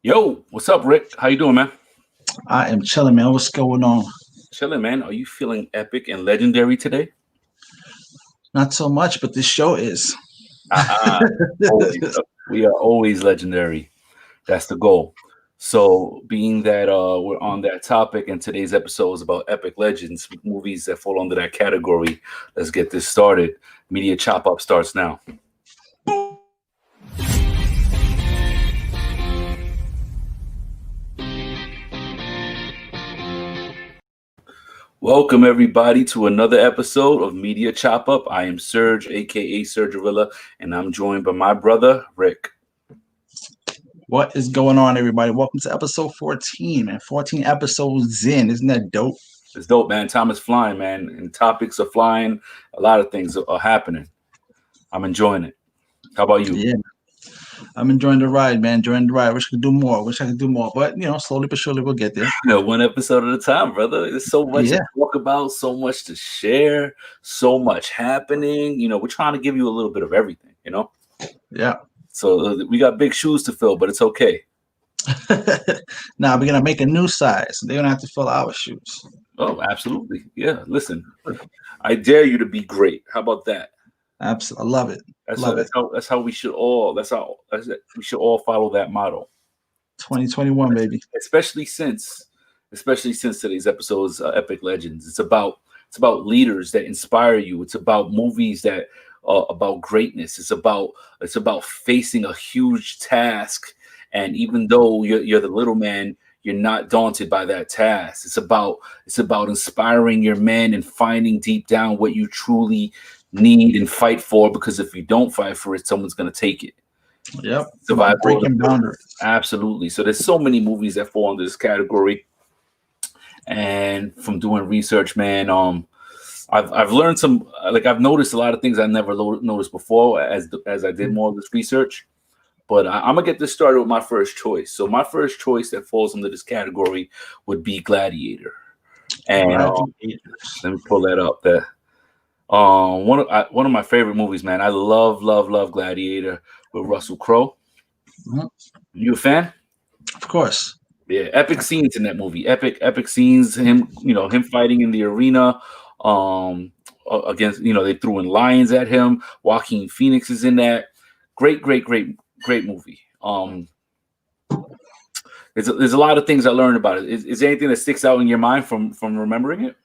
Yo, what's up, Rick? How you doing, man? I am chilling, man. What's going on? Chilling, man. Are you feeling epic and legendary today? Not so much, but this show is. Ah, always. We are always legendary. That's the goal. So, being that we're on that topic, and today's episode is about epic legends, movies that fall under that category. Let's get this started. Media chop up starts now. Welcome everybody to another episode of Media Chop Up. I am Serge, aka Sergerilla, and I'm joined by my brother Rick. What is going on, everybody? Welcome to episode 14, man. 14 episodes in. Isn't that dope? It's dope, man. Time is flying, man, and topics are flying. A lot of things are happening. I'm enjoying it. How about you? Yeah. I'm enjoying the ride, man. Enjoying the ride. Wish I could do more. Wish I could do more. But, slowly but surely we'll get there. One episode at a time, brother. There's so much to talk about, so much to share, so much happening. We're trying to give you a little bit of everything, Yeah. So we got big shoes to fill, but it's okay. Now we're going to make a new size. They're going to have to fill our shoes. Oh, absolutely. Yeah. Listen, I dare you to be great. How about that? Absolutely. I love it. That's how we should all we should all follow that motto. 2021, baby. Especially since today's episode is Epic Legends. It's about leaders that inspire you. It's about movies that about greatness. It's about facing a huge task, and even though you're the little man, you're not daunted by that task. It's about inspiring your men and finding deep down what you truly need and fight for, because if you don't fight for it, someone's going to take it. Yep. Survival, breaking boundaries. Absolutely. So there's so many movies that fall under this category. And from doing research, man, I've learned some, I've noticed a lot of things I never noticed before as I did more of this research. But I'm gonna get this started with my first choice. So my first choice that falls under this category would be Gladiator. And let me pull that up there. One of my favorite movies, man. I love Gladiator with Russell Crowe. Mm-hmm. You a fan? Of course. Yeah, epic scenes in that movie. Epic scenes. Him fighting in the arena. Against they threw in lions at him. Joaquin Phoenix is in that. Great movie. There's a lot of things I learned about it. Is there anything that sticks out in your mind from remembering it?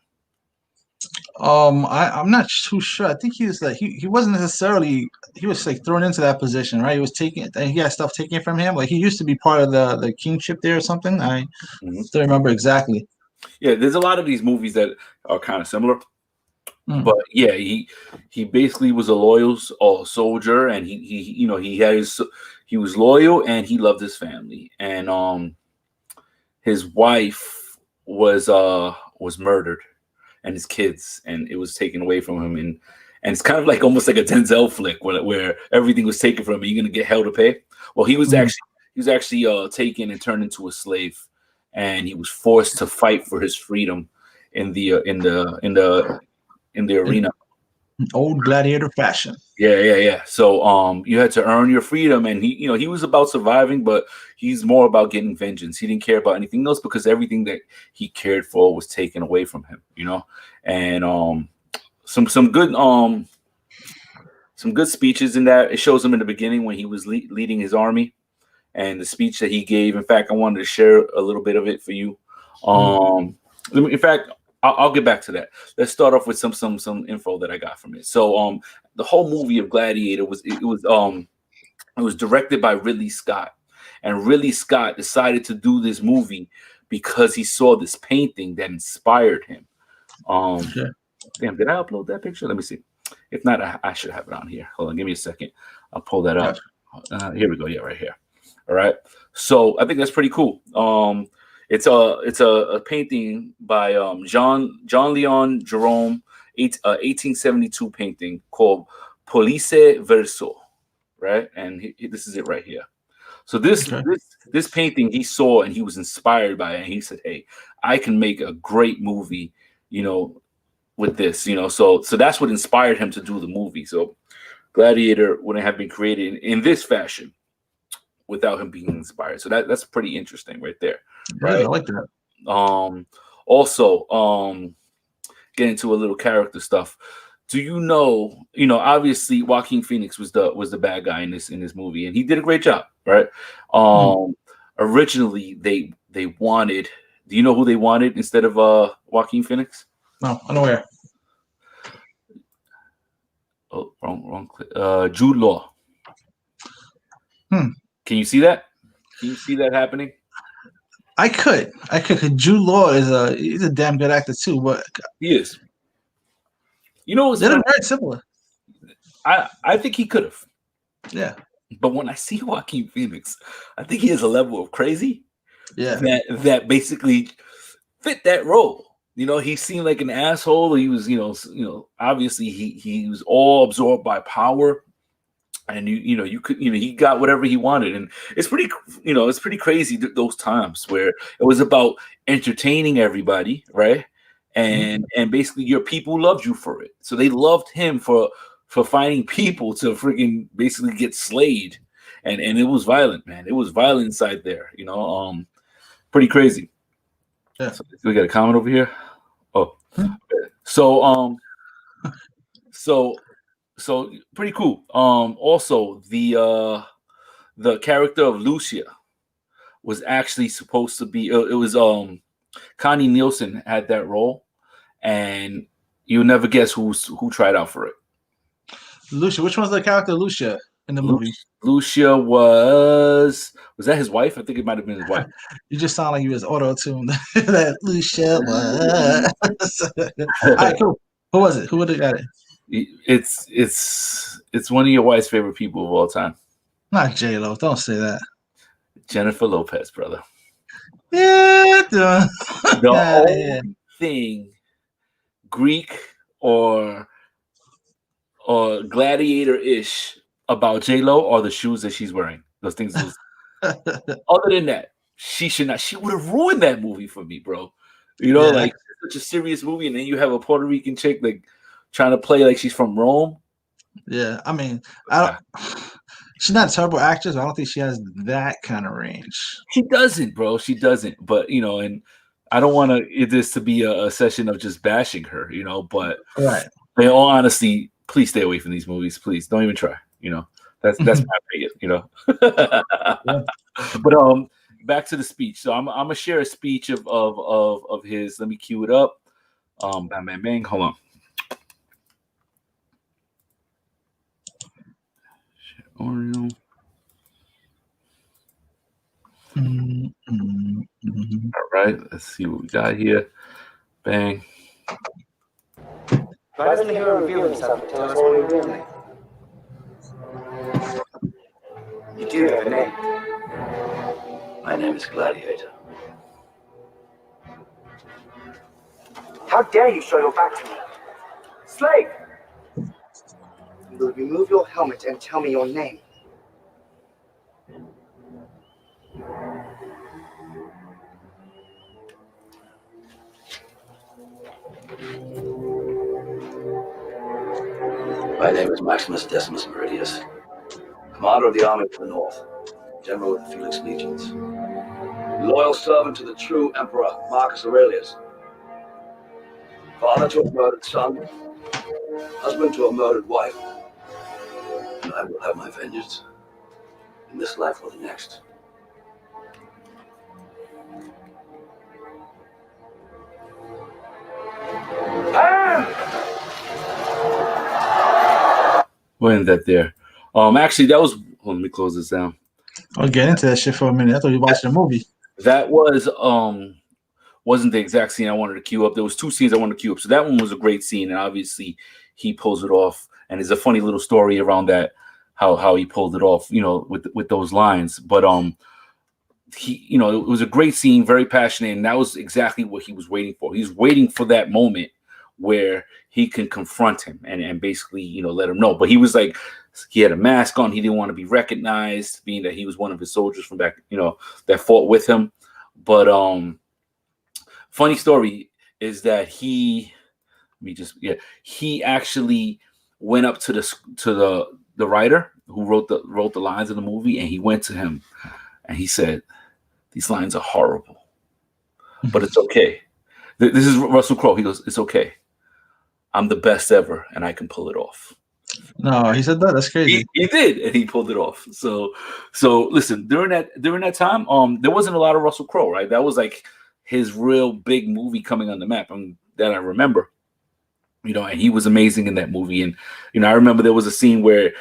I'm not too sure. I think he was he wasn't necessarily, he was thrown into that position, right? He got stuff taken from him. Like he used to be part of the kingship there or something. I don't remember exactly. Yeah, there's a lot of these movies that are kind of similar. But yeah, he basically was a loyal soldier, and he was loyal and he loved his family, and his wife was murdered, and his kids, and it was taken away from him, and it's kind of like almost like a Denzel flick where everything was taken from him. You're gonna get hell to pay. Well, he was actually taken and turned into a slave, and he was forced to fight for his freedom in the arena. Old gladiator fashion. Yeah. So you had to earn your freedom, and he was about surviving, but he's more about getting vengeance. He didn't care about anything else because everything that he cared for was taken away from him, And some good speeches in that. It shows him in the beginning when he was leading his army, and the speech that he gave. In fact, I wanted to share a little bit of it for you. In fact, I'll get back to that. Let's start off with some info that I got from it. So the whole movie of Gladiator was directed by Ridley Scott, and Ridley Scott decided to do this movie because he saw this painting that inspired him. Damn, did I upload that picture? Let me see. If not, I should have it on here. Hold on, give me a second. I'll pull that up. Here we go. Yeah, right here. All right. So I think that's pretty cool. It's a painting by Jean Leon Jerome, 1872 painting called Police Verso, right? And this is it right here. So this painting he saw and he was inspired by it, and he said, "Hey, I can make a great movie, with this, So that's what inspired him to do the movie. So Gladiator wouldn't have been created in this fashion without him being inspired. So that's pretty interesting right there. Right? Right. I like that. Also, get into a little character stuff. Do you know, obviously Joaquin Phoenix was the bad guy in this movie, and he did a great job, right? Originally they wanted, do you know who they wanted instead of Joaquin Phoenix? No, unaware. Oh, wrong. Jude Law. Can you see that? Can you see that happening? I could. Cause Jude Law he's a damn good actor too, but he is. You know, they're very similar. I think he could have. Yeah. But when I see Joaquin Phoenix, I think he has a level of crazy. Yeah. That basically fit that role. He seemed like an asshole. He was, obviously he was all absorbed by power, and you could, he got whatever he wanted, and it's pretty, it's pretty crazy those times where it was about entertaining everybody, right? And basically your people loved you for it, so they loved him for finding people to freaking basically get slayed, and it was violent, man. It was violent inside there, pretty crazy. Yeah. So we got a comment over here. Oh, so pretty cool. Also the character of Lucia was actually supposed to be. It was Connie Nielsen had that role, and you'll never guess who tried out for it. Lucia. Which one's the character Lucia in the movie? Lucia was that his wife? I think it might have been his wife. You just sound like you was auto-tuned. That Lucia was. All right, cool. Who was it? Who would have got it? It's one of your wife's favorite people of all time. Not J-Lo. Don't say that. Jennifer Lopez, brother. Yeah. The only thing Greek or gladiator-ish about J-Lo are the shoes that she's wearing. Those things. Other than that, she should not. She would have ruined that movie for me, bro. Like such a serious movie, and then you have a Puerto Rican chick like trying to play like she's from Rome. Yeah, I mean, she's not a terrible actress. But I don't think she has that kind of range. She doesn't, bro. She doesn't. But and I don't want this to be a session of just bashing her, But right. In all honesty, please stay away from these movies. Please don't even try. That's my opinion. Yeah. But back to the speech. So I'm gonna share a speech of his. Let me cue it up. Bang bang bang. Hold on. Oreo. All right, let's see what we got here. Bang. Why doesn't the hero reveal himself and tell us what he really? You do have a name. My name is Gladiator. How dare you show your back to me? Slave! You will remove your helmet and tell me your name. My name is Maximus Decimus Meridius, commander of the army of the North, general of the Felix Legions, loyal servant to the true emperor Marcus Aurelius, father to a murdered son, husband to a murdered wife, and I will have my vengeance in this life or the next. We'll end that there. Actually, that was. Let me close this down. I'll get into that shit for a minute. I thought you were watching a movie. That was wasn't the exact scene I wanted to cue up. There was two scenes I wanted to cue up. So that one was a great scene, and obviously he pulls it off. And there's a funny little story around that, how he pulled it off, with those lines. But he, it was a great scene, very passionate, and that was exactly what he was waiting for. He's waiting for that moment where he can confront him and basically, let him know. But he was like, he had a mask on. He didn't want to be recognized, being that he was one of his soldiers from back, that fought with him. But funny story is that he actually went up to the writer who wrote the lines in the movie, and he went to him and he said, "These lines are horrible, but it's okay." This is Russell Crowe. He goes, "It's okay. I'm the best ever, and I can pull it off." No, he said that. That's crazy. He did, and he pulled it off. So listen, during that time, there wasn't a lot of Russell Crowe, right? That was like his real big movie coming on the map, that I remember. And he was amazing in that movie. And I remember there was a scene where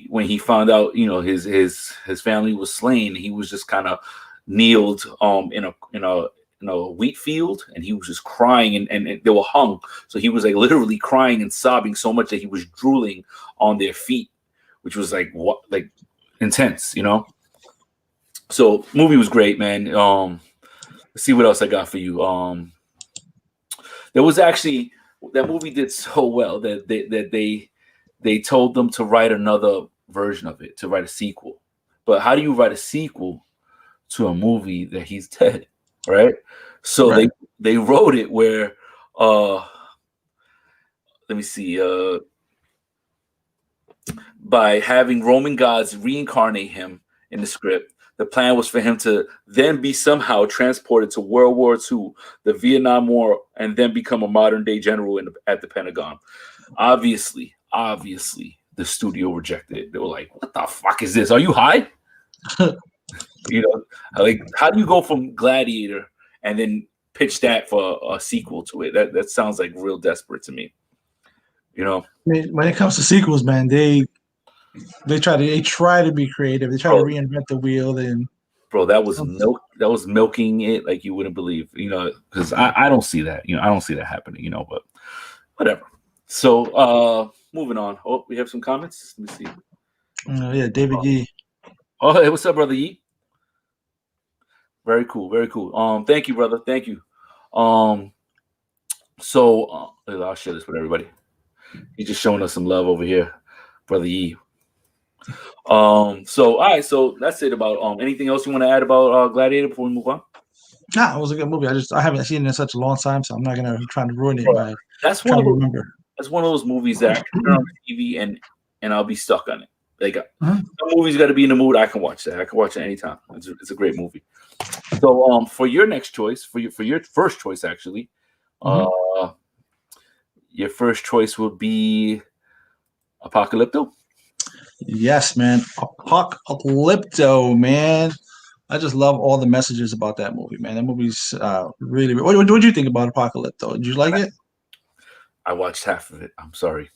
when he found out, his family was slain, he was just kind of kneeled in a wheat field, and he was just crying, and they were hung, so he was like literally crying and sobbing so much that he was drooling on their feet, which was like intense. So movie was great, man. Let's see what else I got for you. There was actually, that movie did so well that they told them to write another version of it, to write a sequel. But how do you write a sequel to a movie that he's dead, right? So Right. they wrote it where let me see, by having Roman gods reincarnate him in the script. The plan was for him to then be somehow transported to World War II, the Vietnam War, and then become a modern day general at the Pentagon. Obviously, the studio rejected it. They were like, "What the fuck is this? Are you high?" Like, how do you go from Gladiator and then pitch that for a sequel to it? That sounds like real desperate to me. I mean, when it comes to sequels, man, they try to be creative. They try to reinvent the wheel. And bro, that was milking it like you wouldn't believe. Because I don't see that. I don't see that happening. But whatever. So moving on. Oh, we have some comments. Let me see. Yeah, David Yee. Oh, hey, what's up, brother Yee? Very cool, very cool. Thank you, brother. Thank you. So I'll share this with everybody. He's just showing us some love over here, brother Yee. So all right, so that's it about anything else you want to add about Gladiator before we move on? Nah, it was a good movie. I haven't seen it in such a long time, so I'm not gonna try to ruin it by That's trying one to of those, remember. that's one of those movies that I can turn on TV and I'll be stuck on it. Like some movies got to be in the mood. I can watch that. I can watch it anytime. It's a great movie. So for your next choice, for your first choice actually, your first choice would be Apocalypto. Yes, man. Apocalypto, man. I just love all the messages about that movie, man. That movie's really. What did you think about Apocalypto? Did you like it? I watched half of it. I'm sorry.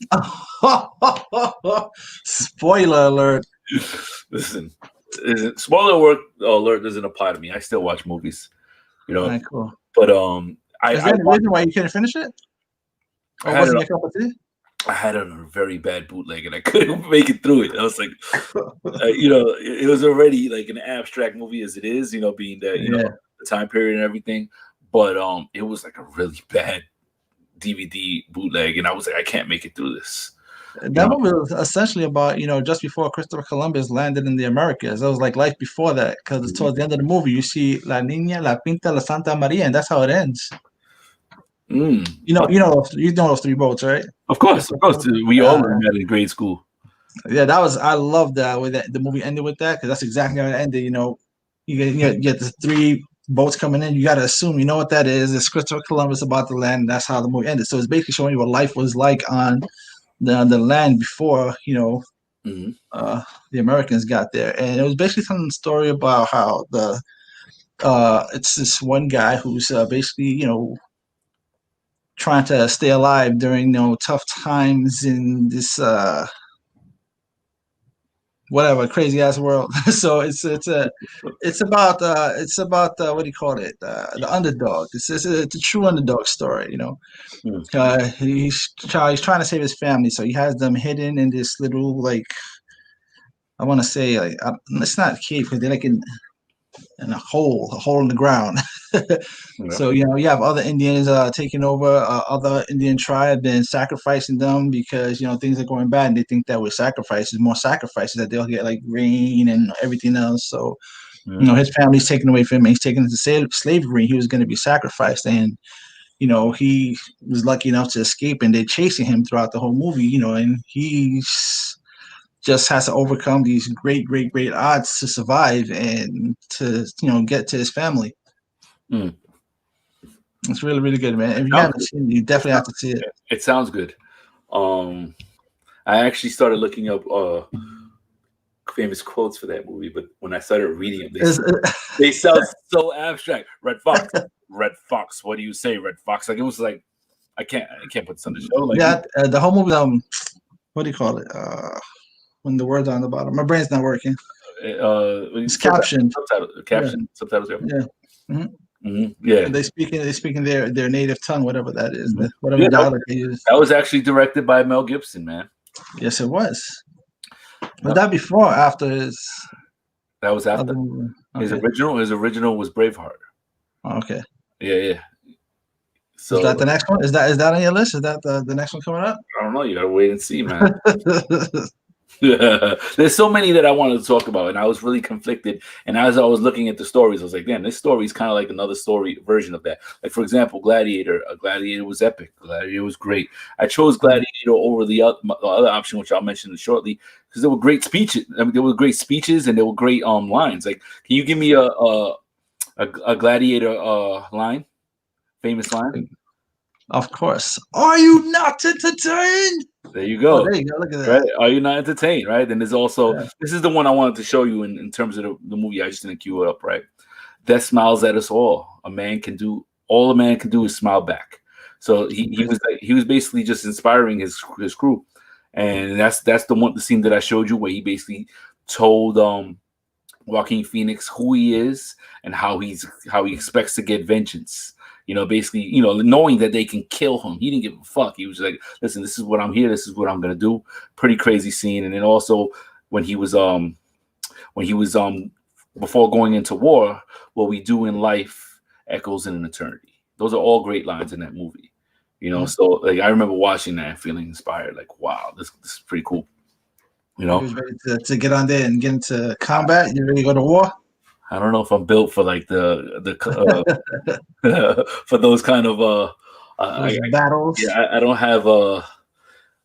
Spoiler alert. Listen, spoiler alert doesn't apply to me. I still watch movies, All right, cool. But Is there any reason why you couldn't finish it? Or wasn't your cup of tea? I had it on a very bad bootleg and I couldn't make it through it. I was like, it was already like an abstract movie as it is, being that, the time period and everything. But it was like a really bad DVD bootleg. And I was like, I can't make it through this. That movie was essentially about, just before Christopher Columbus landed in the Americas. It was like life before that, because towards the end of the movie, you see La Niña, La Pinta, La Santa Maria, and that's how it ends. You know those three boats, right? Of course. We all learned that in grade school. Yeah, I love that way that the movie ended with that, because that's exactly how it ended. You get the three boats coming in. You got to assume you know what that is. It's Christopher Columbus about to land. That's how the movie ended. So it's basically showing you what life was like on the land before the Americans got there. And it was basically telling the story about how it's this one guy who's basically trying to stay alive during tough times in this whatever crazy ass world. So it's about what do you call it, the underdog. It's a true underdog story. He's trying to save his family, so he has them hidden in this little, like, I want to say, like, it's not a cave, because they're like in a hole in the ground. So you have other Indians taking over other Indian tribes and sacrificing them, because things are going bad, and they think that with more sacrifices, that they'll get like rain and everything else. So his family's taken away from him, and he's taken into slavery. He was going to be sacrificed, and he was lucky enough to escape, and they're chasing him throughout the whole movie. And he's just has to overcome these great odds to survive and to get to his family. Mm. It's really good, man. If you haven't seen it, you definitely have to see it. It sounds good. I actually started looking up famous quotes for that movie, but when I started reading them, they sound so abstract. Red Fox, Red Fox. What do you say, Red Fox? Like it was like I can't put this on the show. Like, yeah, the whole movie. What do you call it? When the words are on the bottom, my brain's not working. It's captioned. Subtitles. Yeah. Mm-hmm. Mm-hmm. Yeah. They speak in their native tongue, whatever that is, whatever dialect they use. That was actually directed by Mel Gibson, man. Yes, it was. Was that before or after his? That was after. Okay. His original was Braveheart. Oh, okay. Yeah. So is that the next one? Is that on your list? Is that the next one coming up? I don't know. You gotta wait and see, man. There's so many that I wanted to talk about, and I was really conflicted. And as I was looking at the stories, I was like, "Damn, this story is kind of like another story version of that." Like, for example, Gladiator. Gladiator was epic. Gladiator was great. I chose Gladiator over the other option, which I'll mention shortly, because there were great speeches. I mean, there were great speeches and there were great lines. Like, can you give me a Gladiator line, famous line? Of course. Are you not entertained? There you go. Oh, there you go. Look at that. Right? Are you not entertained? Right. Then there's also this is the one I wanted to show you in terms of the movie. I just didn't cue it up. Right. Death smiles at us all. All a man can do is smile back. So he was basically just inspiring his crew, and that's the scene that I showed you where he basically told Joaquin Phoenix who he is and how he expects to get vengeance. Basically, knowing that they can kill him. He didn't give a fuck. He was like, listen, this is what I'm here. This is what I'm going to do. Pretty crazy scene. And then also when he was before going into war, what we do in life echoes in an eternity. Those are all great lines in that movie. So like, I remember watching that and feeling inspired. Like, wow, this is pretty cool. He was ready to get on there and get into combat. You ready to go to war? I don't know if I'm built for like the for those kind of battles. Yeah, I don't have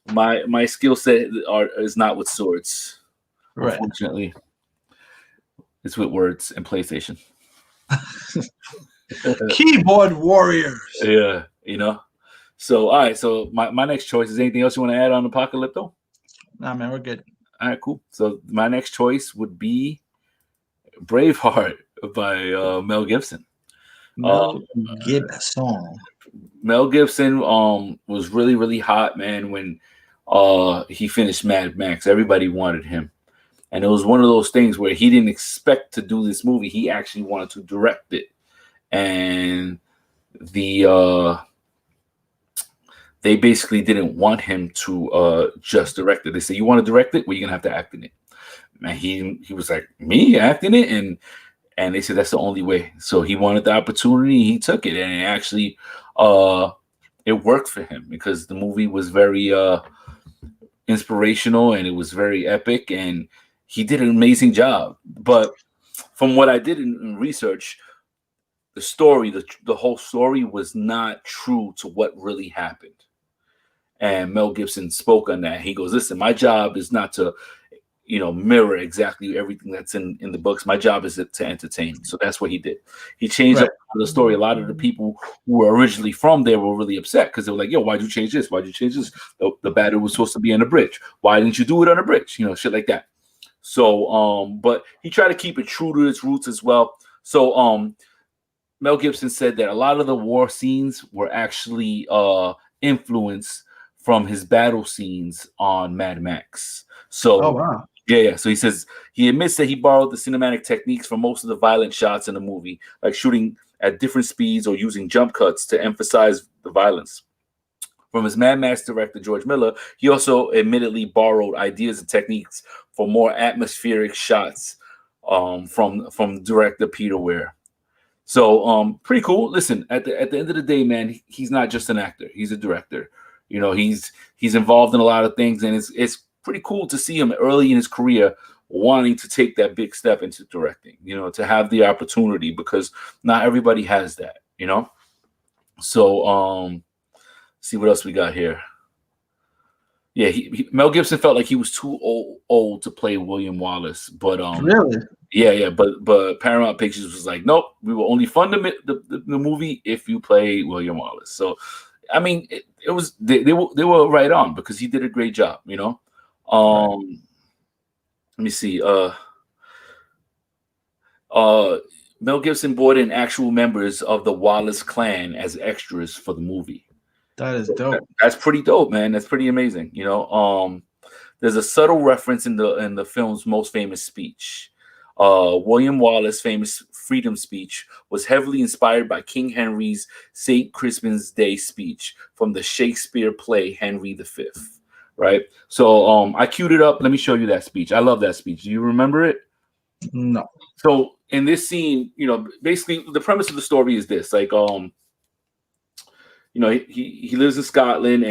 my skill set is not with swords. Right. Unfortunately, it's with words and PlayStation. Keyboard warriors. Yeah, So all right. So my next choice is anything else you want to add on Apocalypto? Nah, man, we're good. All right, cool. So my next choice would be Braveheart by Mel Gibson. Mel Gibson was really, really hot, man, when he finished Mad Max. Everybody wanted him. And it was one of those things where he didn't expect to do this movie. He actually wanted to direct it. And they basically didn't want him to just direct it. They said, you want to direct it? Well, you're going to have to act in it. And he was like, me acting it? And they said that's the only way. So he wanted the opportunity. He took it. And it actually, it worked for him because the movie was very inspirational and it was very epic. And he did an amazing job. But from what I did in research, the story, the whole story was not true to what really happened. And Mel Gibson spoke on that. He goes, listen, my job is not to mirror exactly everything that's in the books. My job is to entertain. So that's what he did. He changed up the story. A lot of the people who were originally from there were really upset because they were like, yo, why'd you change this? Why'd you change this? The battle was supposed to be on a bridge. Why didn't you do it on a bridge? Shit like that. So, but he tried to keep it true to its roots as well. So, Mel Gibson said that a lot of the war scenes were actually influenced from his battle scenes on Mad Max. So, oh, wow. Yeah. So he says he admits that he borrowed the cinematic techniques for most of the violent shots in the movie, like shooting at different speeds or using jump cuts to emphasize the violence. From his Mad Max director, George Miller, he also admittedly borrowed ideas and techniques for more atmospheric shots from director Peter Weir. So pretty cool. Listen, at the end of the day, man, he's not just an actor. He's a director. He's involved in a lot of things, and it's pretty cool to see him early in his career wanting to take that big step into directing, to have the opportunity, because not everybody has that, So see what else we got here. Yeah, Mel Gibson felt like he was too old to play William Wallace, but Really? yeah, but Paramount Pictures was like, nope, we will only fund the movie if you play William Wallace. So, I mean, it was they were right on because he did a great job, you know. Let me see. Mel Gibson brought in actual members of the Wallace clan as extras for the movie. That is dope. That's pretty dope, man. That's pretty amazing. You know, there's a subtle reference in the film's most famous speech. William Wallace's famous freedom speech was heavily inspired by King Henry's St. Crispin's Day speech from the Shakespeare play Henry V. Right? So I queued it up. Let me show you that speech. I love that speech. Do you remember it? No. So in this scene, you know, basically the premise of the story is this: like, you know, he lives in Scotland,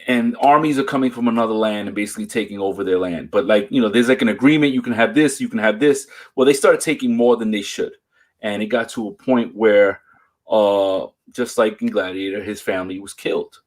and armies are coming from another land and basically taking over their land. But like, you know, there's like an agreement. You can have this. You can have this. Well, they started taking more than they should, and it got to a point where, just like in Gladiator, his family was killed,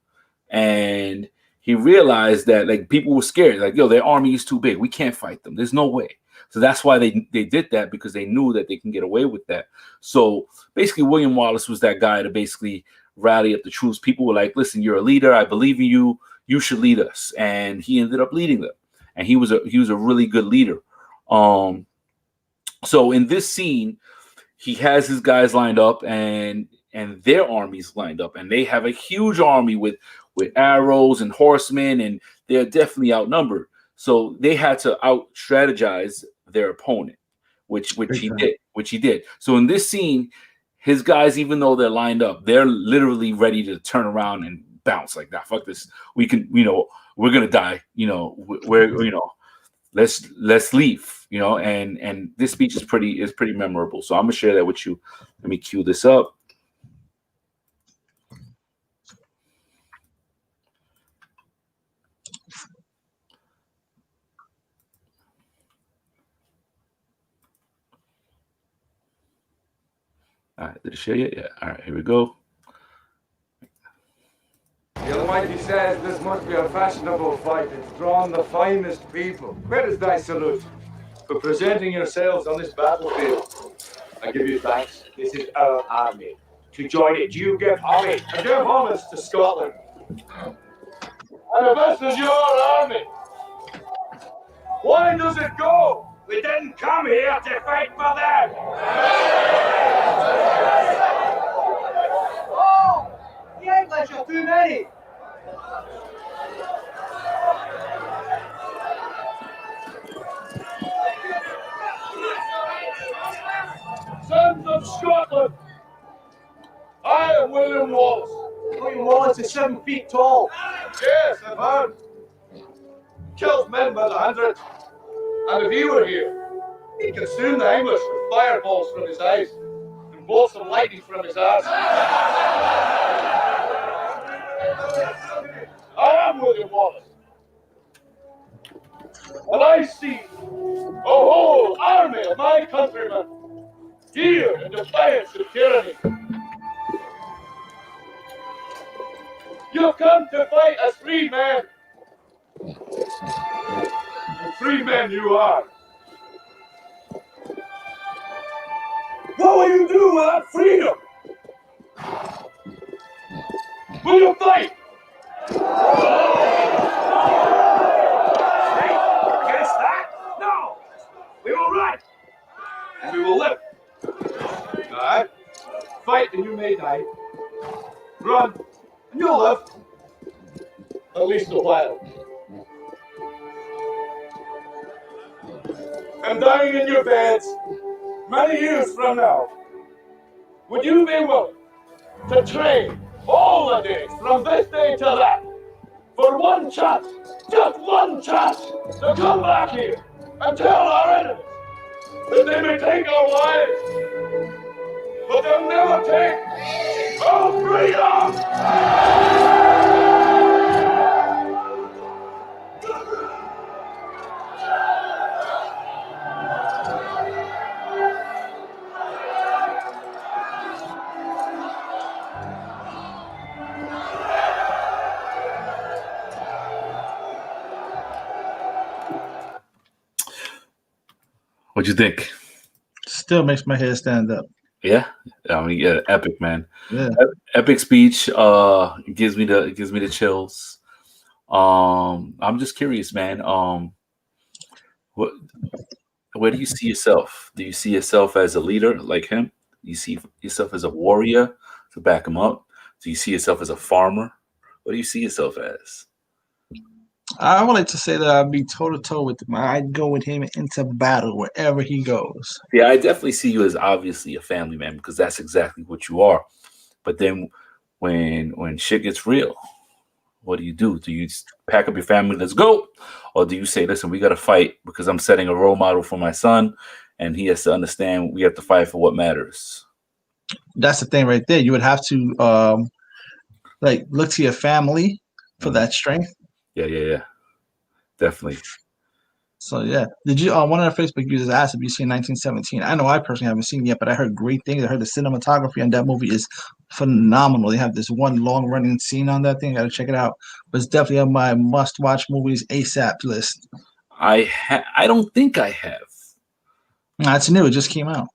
and he realized that like people were scared. Like, yo, their army is too big. We can't fight them. There's no way. So that's why they did that, because they knew that they can get away with that. So basically, William Wallace was that guy to basically rally up the troops. People were like, listen, you're a leader. I believe in you. You should lead us. And he ended up leading them. And he was a really good leader. So in this scene, he has his guys lined up and their armies lined up. And they have a huge army with arrows and horsemen, and they're definitely outnumbered. So they had to out strategize their opponent, which he did. So in this scene, his guys, even though they're lined up, they're literally ready to turn around and bounce like that. Fuck this. We can, you know, we're gonna die. You know, we're you know, let's leave. You know, and this speech is pretty memorable. So I'm gonna share that with you. Let me cue this up. All right, did it share yet? Yeah. All right, here we go. The Almighty says this must be a fashionable fight. It's drawn the finest people. Where is thy salute for presenting yourselves on this battlefield? I give you thanks. This is our army. To join it, you give homage. I give homage to Scotland. And if this is your army, why does it go? We didn't come here to fight for them. Oh! The English are too many! Sons of Scotland, I am William Wallace. William Wallace is 7 feet tall. Yes, I've heard. Kills men by the hundred. And if he were here, he'd consume the English with fireballs from his eyes and bolts of lightning from his ass. I am William Wallace. And I see a whole army of my countrymen here in defiance of tyranny. You've come to fight as free men. And free men you are. What will you do without freedom? Will you fight? Against that? No! We will run! And we will live. Alright? Fight and you may die. Run and you'll live. At least a while. And dying in your beds many years from now, would you be willing to trade all the days from this day to that for one chance, just one chance, to come back here and tell our enemies that they may take our lives, but they'll never take our freedom? What'd you think? Still makes my hair stand up. Yeah, I mean, yeah, epic, man. Yeah. Epic speech. It gives me the chills. I'm just curious, man. Where do you see yourself? Do you see yourself as a leader like him? Do you see yourself as a warrior to back him up? Do you see yourself as a farmer? What do you see yourself as? I would like to say that I'd be toe to toe with him. I'd go with him into battle wherever he goes. Yeah, I definitely see you as obviously a family man because that's exactly what you are. But then when shit gets real, what do you do? Do you pack up your family, let's go? Or do you say, listen, we got to fight because I'm setting a role model for my son and he has to understand we have to fight for what matters? That's the thing right there. You would have to like look to your family for that strength. Yeah. Definitely. So yeah, did you? One of the Facebook users asked if you seen 1917. I know I personally haven't seen it yet, but I heard great things. I heard the cinematography on that movie is phenomenal. They have this one long running scene on that thing. Got to check it out. But it's definitely on my must watch movies ASAP list. I don't think I have. Nah, it's new. It just came out.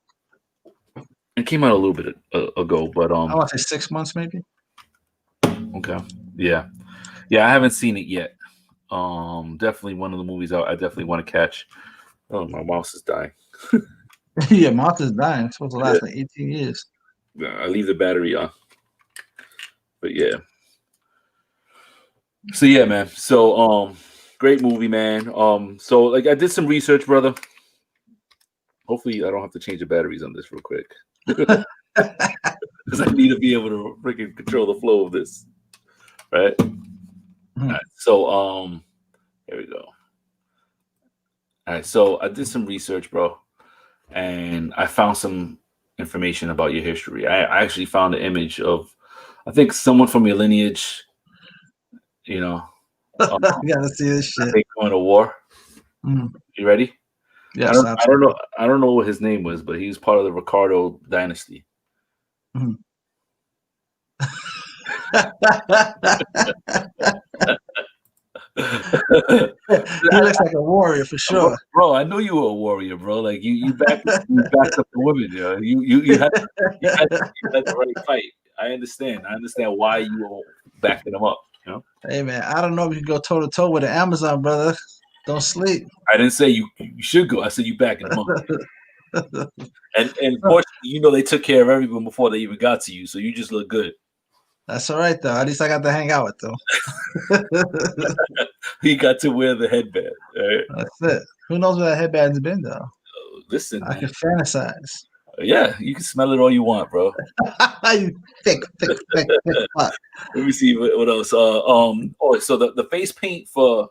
It came out a little bit ago, but I want to say 6 months maybe. Okay. Yeah. I haven't seen it yet. Definitely one of the movies I definitely want to catch. Oh, my mouse is dying. Yeah, Martha's dying. It's supposed to last like 18 years. I leave the battery on. But yeah. So yeah, man. So great movie, man. So like I did some research, brother. Hopefully I don't have to change the batteries on this real quick. Because I need to be able to freaking control the flow of this. Right? All right, so here we go. All right, so I did some research, bro, and I found some information about your history. I actually found an image of, I think, someone from your lineage. You know, You gotta see this shit. they going to war. You ready? Yes, I don't know what his name was, but he was part of the Ricardo dynasty. He looks like a warrior for sure, bro. I knew you were a warrior, bro. Like you backed up the women, yo. You had the right fight. I understand why you were backing them up. You know. Hey man, I don't know if you can go toe to toe with the Amazon, brother. Don't sleep. I didn't say you should go. I said you backing them up. and fortunately, they took care of everyone before they even got to you, so you just look good. That's all right, though. At least I got to hang out with them. He got to wear the headband. Right? That's it. Who knows where that headband's been, though? Listen, I can fantasize. Yeah, you can smell it all you want, bro. You thick. Let me see what else. So the face paint for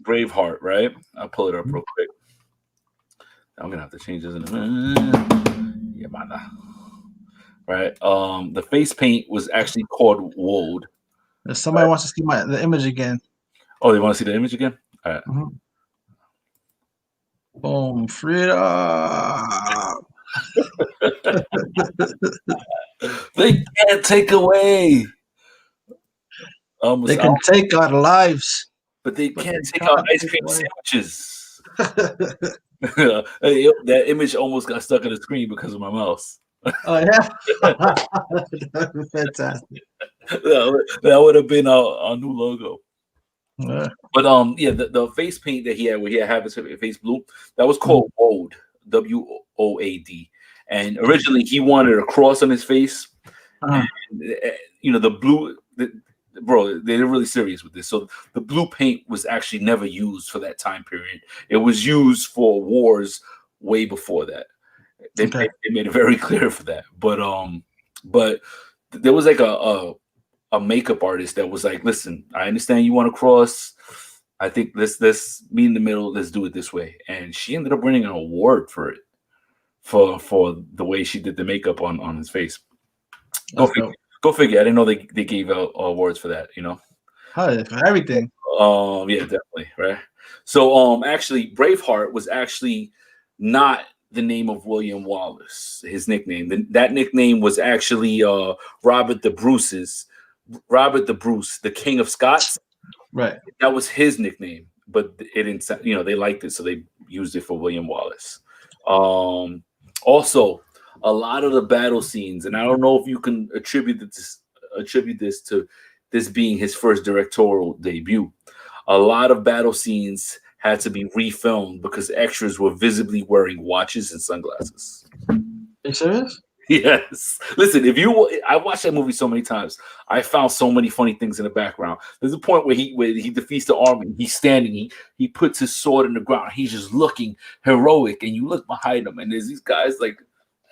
Braveheart, right? I'll pull it up real quick. I'm gonna have to change this in a minute. Yeah, man. Right. The face paint was actually called Woad. If somebody wants to see the image again. Oh, they want to see the image again? All right. Boom, freedom. They can't take away. They can take our lives, but they can't take our ice cream sandwiches. That image almost got stuck on the screen because of my mouse. Oh yeah, fantastic. That would have been our new logo. Yeah. But the face paint that he had, where he had his face blue, that was called Woad, WOAD. And originally he wanted a cross on his face. And, the blue. Bro, they're really serious with this. So the blue paint was actually never used for that time period. It was used for wars way before that. They made it very clear for that. But there was like a makeup artist that was like, listen, I understand you want to cross. I think let's meet in the middle. Let's do it this way. And she ended up winning an award for it, for the way she did the makeup on his face. Go figure. I didn't know they gave out awards for that, For everything. Yeah, definitely, right? So actually Braveheart was actually not the name of William Wallace, his nickname. That nickname was actually Robert the Bruce, the King of Scots. Right. That was his nickname. but it didn't. You know, they liked it, so they used it for William Wallace. Also, a lot of the battle scenes, and I don't know if you can attribute this to this being his first directorial debut. A lot of battle scenes had to be refilmed because extras were visibly wearing watches and sunglasses. Are you serious? Yes. Listen, I watched that movie so many times. I found so many funny things in the background. There's a point where he defeats the army. He's standing. He puts his sword in the ground. He's just looking heroic, and you look behind him, and there's these guys like,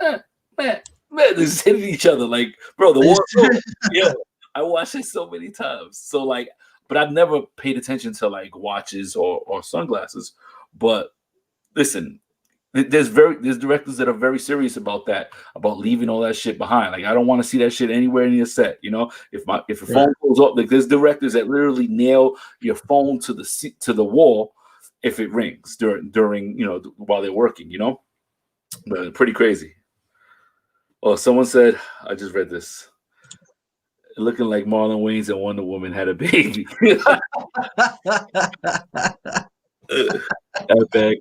man, they're just hitting each other. Like, bro, the war. Yeah, I watched it so many times. So like, but I've never paid attention to like watches or sunglasses. But listen. There's directors that are very serious about that, about leaving all that shit behind. Like, I don't want to see that shit anywhere in your set. You know, if your phone goes up, like there's directors that literally nail your phone to the wall if it rings during you know, while they're working. You know, but pretty crazy. Oh, someone said, I just read this. Looking like Marlon Wayans and Wonder Woman had a baby. Epic.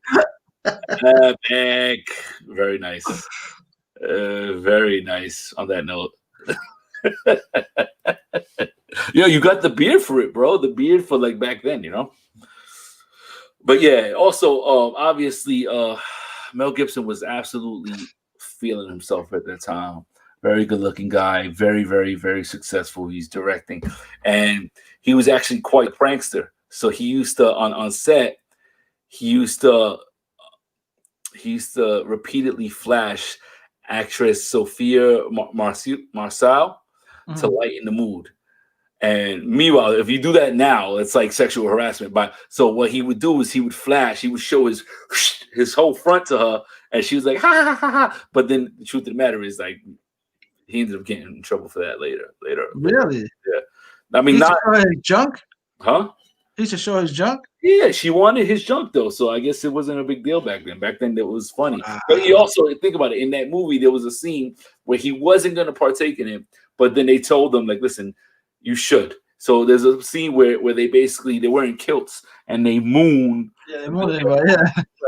Epic. Very nice. Very nice on that note. Yo, you got the beard for it, bro. The beard for like back then, you know. But yeah, also obviously Mel Gibson was absolutely feeling himself at that time. Very good looking guy, very, very, very successful. He's directing, and he was actually quite a prankster. So he used to on set, he used to repeatedly flash actress Sophia Marceau to lighten the mood. And meanwhile, if you do that now, it's like sexual harassment. But so what he would do is he would show his whole front to her, and she was like, ha ha ha ha. But then the truth of the matter is, like, he ended up getting in trouble for that later. Really? Yeah. I mean, not his junk. Huh? He should show his junk. Yeah, she wanted his junk though, so I guess it wasn't a big deal back then. Back then, it was funny. But he also, think about it, in that movie, there was a scene where he wasn't going to partake in it, but then they told him, like, listen, you should. So there's a scene where they're wearing kilts and they moon. Yeah, they moon everybody.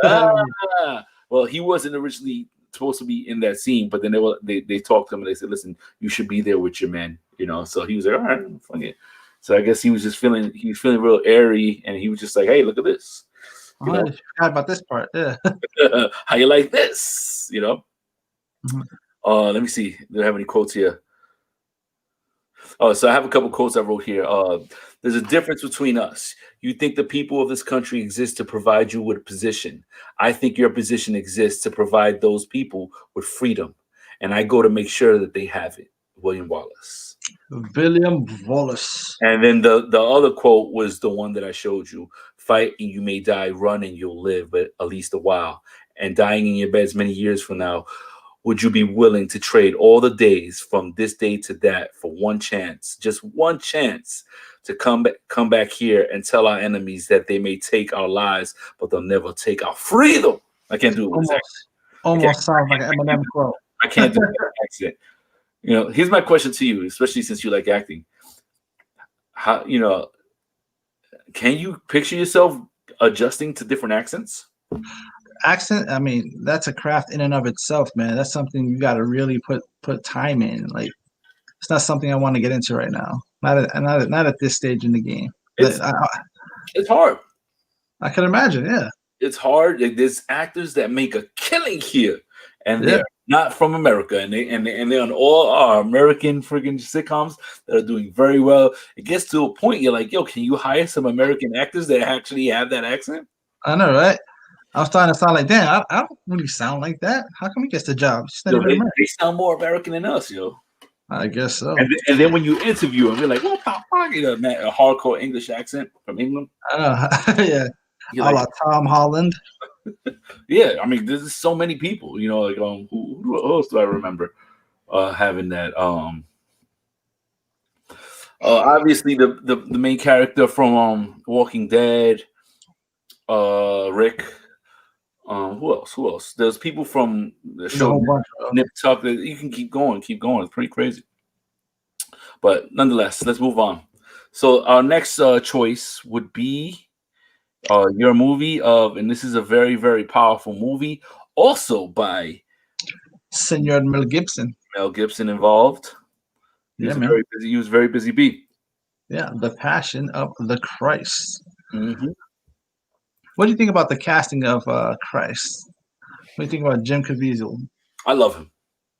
Yeah. Well, he wasn't originally supposed to be in that scene, but then they talked to him and they said, listen, you should be there with your men, you know. So he was like, all right, funny. So I guess he was feeling real airy, and he was just like, hey, look at this. I forgot about this part. Yeah. How you like this? You know? Mm-hmm. Let me see. Do I have any quotes here? Oh, so I have a couple quotes I wrote here. There's a difference between us. You think the people of this country exist to provide you with a position. I think your position exists to provide those people with freedom. And I go to make sure that they have it. William Wallace. William Wallace. And then the other quote was the one that I showed you. Fight and you may die, run and you'll live, but at least a while. And dying in your beds many years from now, would you be willing to trade all the days from this day to that for one chance, just one chance to come back here and tell our enemies that they may take our lives, but they'll never take our freedom? I can't do it. Almost sounds like an Eminem quote. I can't do that accent. You know, here's my question to you, especially since you like acting. How, you know, can you picture yourself adjusting to different accents? Accent, I mean, that's a craft in and of itself, man. That's something you got to really put time in. Like, it's not something I want to get into right now. Not at this stage in the game. It's hard. I can imagine, yeah. It's hard. There's actors that make a killing here, and they're not from America, and they're on all our American friggin' sitcoms that are doing very well. It gets to a point you're like, yo, can you hire some American actors that actually have that accent? I know, right? I was starting to sound like, damn, I don't really sound like that. How come he gets the job? Yo, they sound more American than us, yo. I guess so. And then when you interview them, you're like, what the fuck? You know, a hardcore English accent from England. I know, yeah. You're like, Tom Holland. Yeah, I mean, there's so many people, you know, like who else do I remember having that? Obviously the main character from Walking Dead, Rick. Who else? There's people from the show Nip Tuck. You can keep going. It's pretty crazy. But nonetheless, let's move on. So our next choice would be your movie of, and this is a very, very powerful movie, also by Senor Mel Gibson. Mel Gibson involved. He Yeah, was man. very busy. He was very busy bee. Yeah, The Passion of the Christ. Mm-hmm. What do you think about the casting of Christ? What do you think about Jim Caviezel? I love him.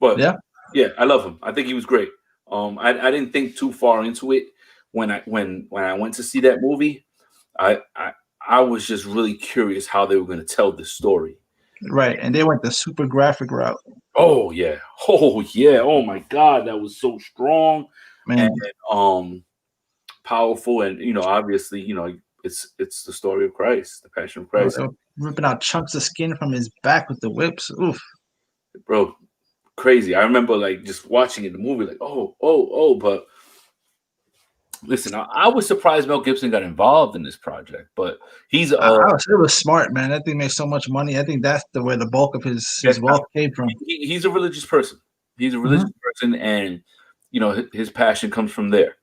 But Yeah, I love him. I think he was great. I didn't think too far into it when I went to see that movie. I was just really curious how they were going to tell this story. right. And they went the super graphic route. Oh yeah. Oh my God, that was so strong Man, and powerful, and obviously, it's the story of Christ, the Passion of Christ, they were ripping out chunks of skin from his back with the whips. Oof. bro. Crazy. I remember like just watching it, the movie, like oh, but listen, I was surprised Mel Gibson got involved in this project, but he's It was smart, man. That thing made so much money. I think that's where the bulk of his wealth came from. he's a religious person. He's a religious person, and his passion comes from there.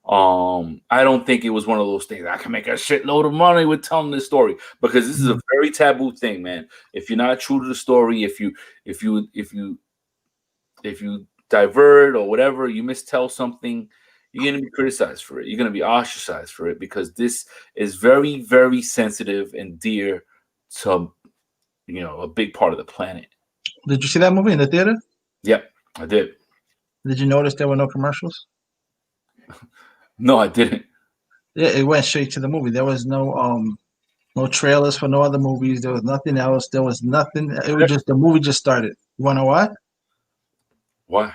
I don't think it was one of those things I can make a shitload of money with telling this story, because this is a very taboo thing, man. If you're not true to the story, if you divert or whatever, you mistell something, you're going to be criticized for it. You're going to be ostracized for it, because this is very, very sensitive and dear to, a big part of the planet. Did you see that movie in the theater? Yep, I did. Did you notice there were no commercials? No, I didn't. Yeah, it went straight to the movie. There was no trailers for no other movies. There was nothing else. There was nothing. It was just the movie just started. You want to know what? Why?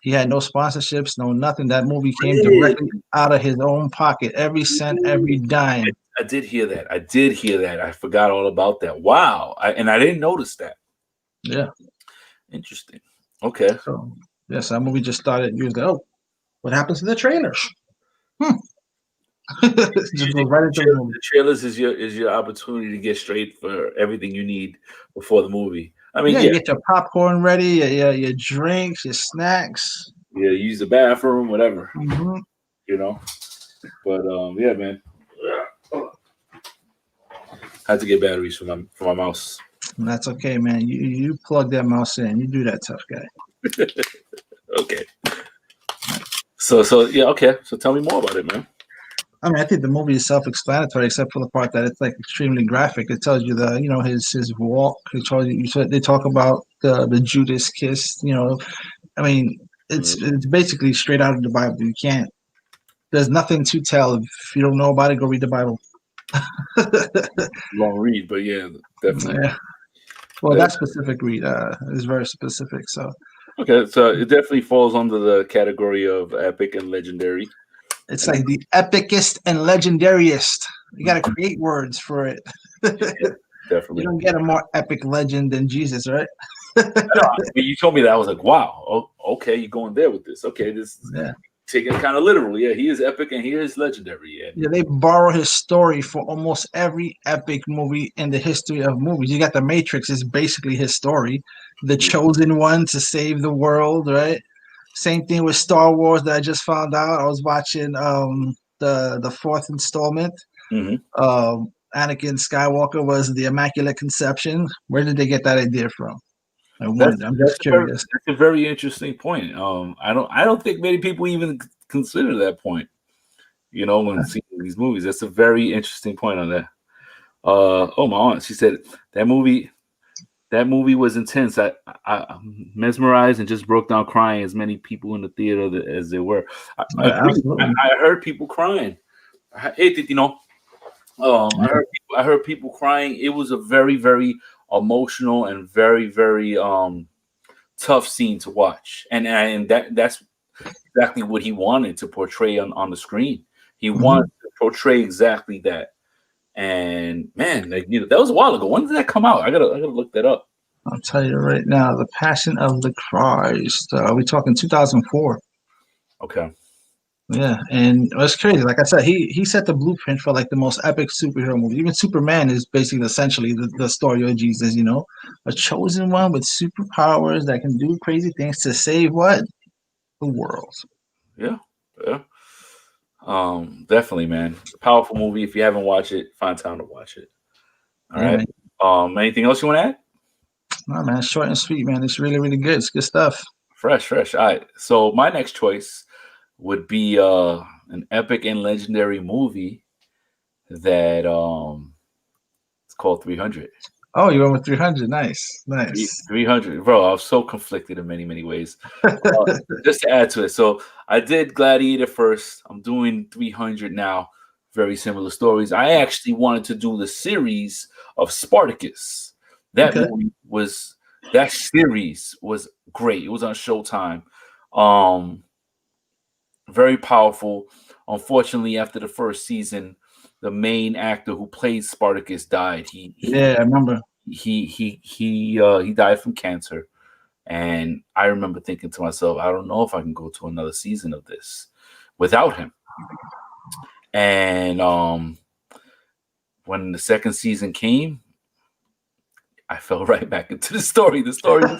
He had no sponsorships, no nothing. That movie came directly out of his own pocket. Every cent, every dime. I did hear that. I forgot all about that. Wow. And I didn't notice that. Yeah. Interesting. Okay. So, yes, that movie just started. You was like, oh, what happens to the trailers? Just go right into the movie. The trailers is your opportunity to get straight for everything you need before the movie. I mean, you get your popcorn ready, your drinks, your snacks. Yeah, use the bathroom, whatever. Mm-hmm. But yeah, man. Had to get batteries for my mouse. That's okay, man. You plug that mouse in. You do that, tough guy. Okay. So yeah, okay. So tell me more about it, man. I mean, I think the movie is self-explanatory, except for the part that it's like extremely graphic. It tells you his walk. It tells you. They talk about the Judas kiss. I mean, it's basically straight out of the Bible. You can't. There's nothing to tell. If you don't know about it, go read the Bible. Long read, but yeah, definitely. Yeah. Well, that specific read is very specific. So. Okay, so it definitely falls under the category of epic and legendary. It's like the epicest and legendariest. You got to create words for it. Yeah, definitely. You don't get a more epic legend than Jesus, right? You told me that. I was like, wow. Oh, okay, you're going there with this. Okay, this is taking it kind of literal. Yeah, he is epic and he is legendary. Yeah, they borrow his story for almost every epic movie in the history of movies. You got The Matrix is basically his story. The chosen one to save the world, right? Same thing with Star Wars that I just found out. I was watching the fourth installment. Mm-hmm. Anakin Skywalker was the Immaculate Conception. Where did they get that idea from? I'm just curious. That's a very interesting point. I don't think many people even consider that point. When seeing these movies, that's a very interesting point on that. Oh, my aunt, she said that movie was intense. I mesmerized and just broke down crying, as many people in the theater as there were. I heard people crying. I heard people crying. It was a very, very emotional and very, very tough scene to watch, and that's exactly what he wanted to portray on the screen. He wanted to portray exactly that. And man, that was a while ago. When did that come out? I gotta look that up. I'll tell you right now. The Passion of the Christ. We're talking 2004. Okay. Yeah, and it's crazy. Like I said, he set the blueprint for like the most epic superhero movie. Even Superman is basically essentially the story of Jesus. A chosen one with superpowers that can do crazy things to save what? The world. Yeah. Definitely, man. Powerful movie. If you haven't watched it, find time to watch it. All right. Anything else you want to add? No, man, short and sweet, man. It's really, really good. It's good stuff. Fresh. All right. So my next choice would be an epic and legendary movie that it's called 300. Oh, you went with 300. Nice. 300, bro. I was so conflicted in many ways. Just to add to it, so I did Gladiator first. I'm doing 300 now. Very similar stories. I actually wanted to do the series of Spartacus. That series was great. It was on Showtime. Very powerful. Unfortunately, after the first season, the main actor who played Spartacus died. I remember. He died from cancer, and I remember thinking to myself, I don't know if I can go to another season of this without him. And when the second season came, I fell right back into the story. The story was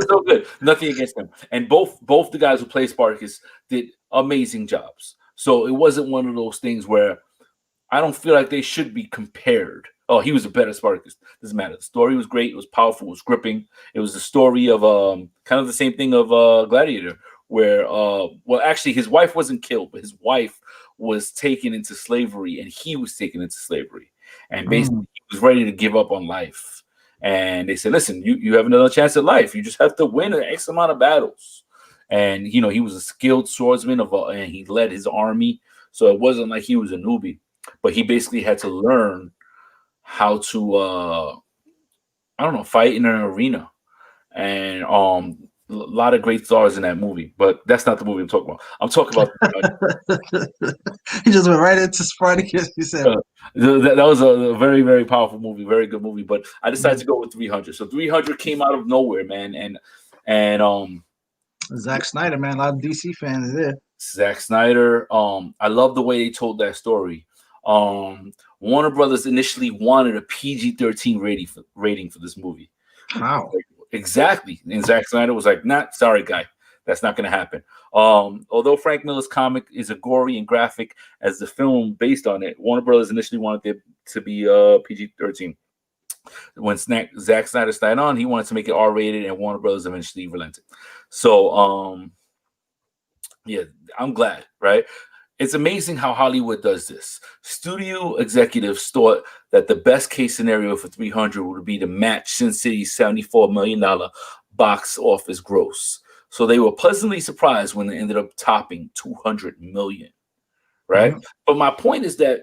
so good. Nothing against them. And both the guys who played Spartacus did amazing jobs. So it wasn't one of those things where I don't feel like they should be compared. Oh, he was a better Spartacus. Doesn't matter. The story was great. It was powerful. It was gripping. It was the story of kind of the same thing of Gladiator, where actually his wife wasn't killed, but his wife was taken into slavery, and he was taken into slavery. And basically, he was ready to give up on life. And they said, listen, you have another chance at life. You just have to win an X amount of battles. And, he was a skilled swordsman, and he led his army. So it wasn't like he was a newbie. But he basically had to learn how to, fight in an arena. And a lot of great stars in that movie. But that's not the movie I'm talking about. I'm talking about... He just went right into Spartacus. He said... that was a very, very powerful movie, very good movie. But I decided to go with 300. So 300 came out of nowhere, man. And Zack Snyder, man, a lot of DC fans there. Zack Snyder. I love the way they told that story. Warner Brothers initially wanted a PG-13 rating for this movie. Wow. Exactly. And Zack Snyder was like, "Not sorry, guy. That's not going to happen." Although Frank Miller's comic is as gory and graphic as the film based on it, Warner Brothers initially wanted it to be PG-13. When Zack Snyder signed on, he wanted to make it R-rated, and Warner Brothers eventually relented. So, yeah, I'm glad, right? It's amazing how Hollywood does this. Studio executives thought that the best case scenario for 300 would be to match Sin City's $74 million box office gross. So they were pleasantly surprised when they ended up topping 200 million, right? Mm-hmm. But my point is that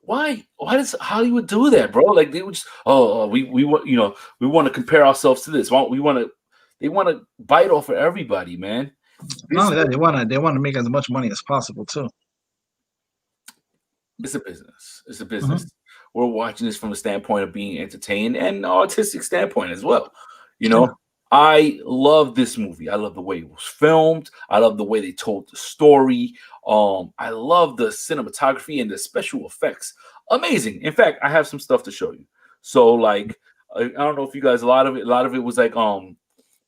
why does Hollywood do that, bro? Like they would just, we want to compare ourselves to this. They want to bite off of everybody, man. Not only that, they want to make as much money as possible too. It's a business. Mm-hmm. We're watching this from a standpoint of being entertained and an artistic standpoint as well. I love this movie. I love the way it was filmed. I love the way they told the story. I love the cinematography and the special effects. Amazing. In fact, I have some stuff to show you. So, like, I don't know if you guys, a lot of it was like,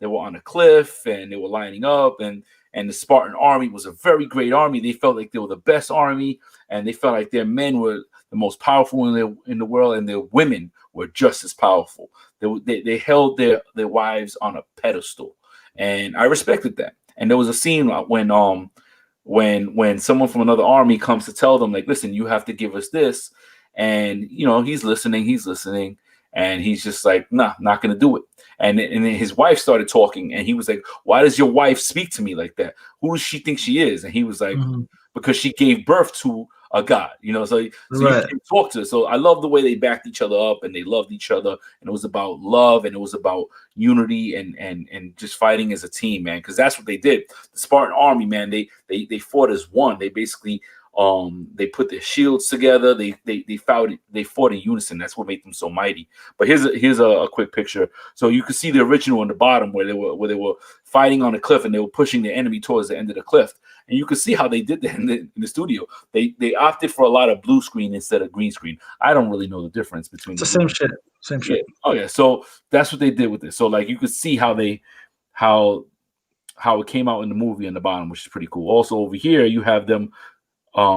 they were on a cliff and they were lining up, and the Spartan army was a very great army. They felt like they were the best army, and they felt like their men were the most powerful in the world, and their women were just as powerful. They held their wives on a pedestal, and I respected that. And there was a scene when someone from another army comes to tell them, like, listen, you have to give us this, and he's listening, and he's just like, nah, not gonna do it. And then his wife started talking, and he was like, why does your wife speak to me like that? Who does she think she is? And he was like, because she gave birth to a god, so right. You can talk to her. So I love the way they backed each other up, and they loved each other, and it was about love, and it was about unity, and just fighting as a team, man, because that's what they did. The Spartan army, man, they fought as one. They basically they put their shields together. They fought in unison. That's what made them so mighty. But here's a quick picture. So you can see the original on the bottom where they were fighting on a cliff, and they were pushing the enemy towards the end of the cliff. And you can see how they did that in the studio. They opted for a lot of blue screen instead of green screen. I don't really know the difference between the same shit. Yeah. Oh yeah. So that's what they did with this. So like you could see how how it came out in the movie on the bottom, which is pretty cool. Also over here, you have them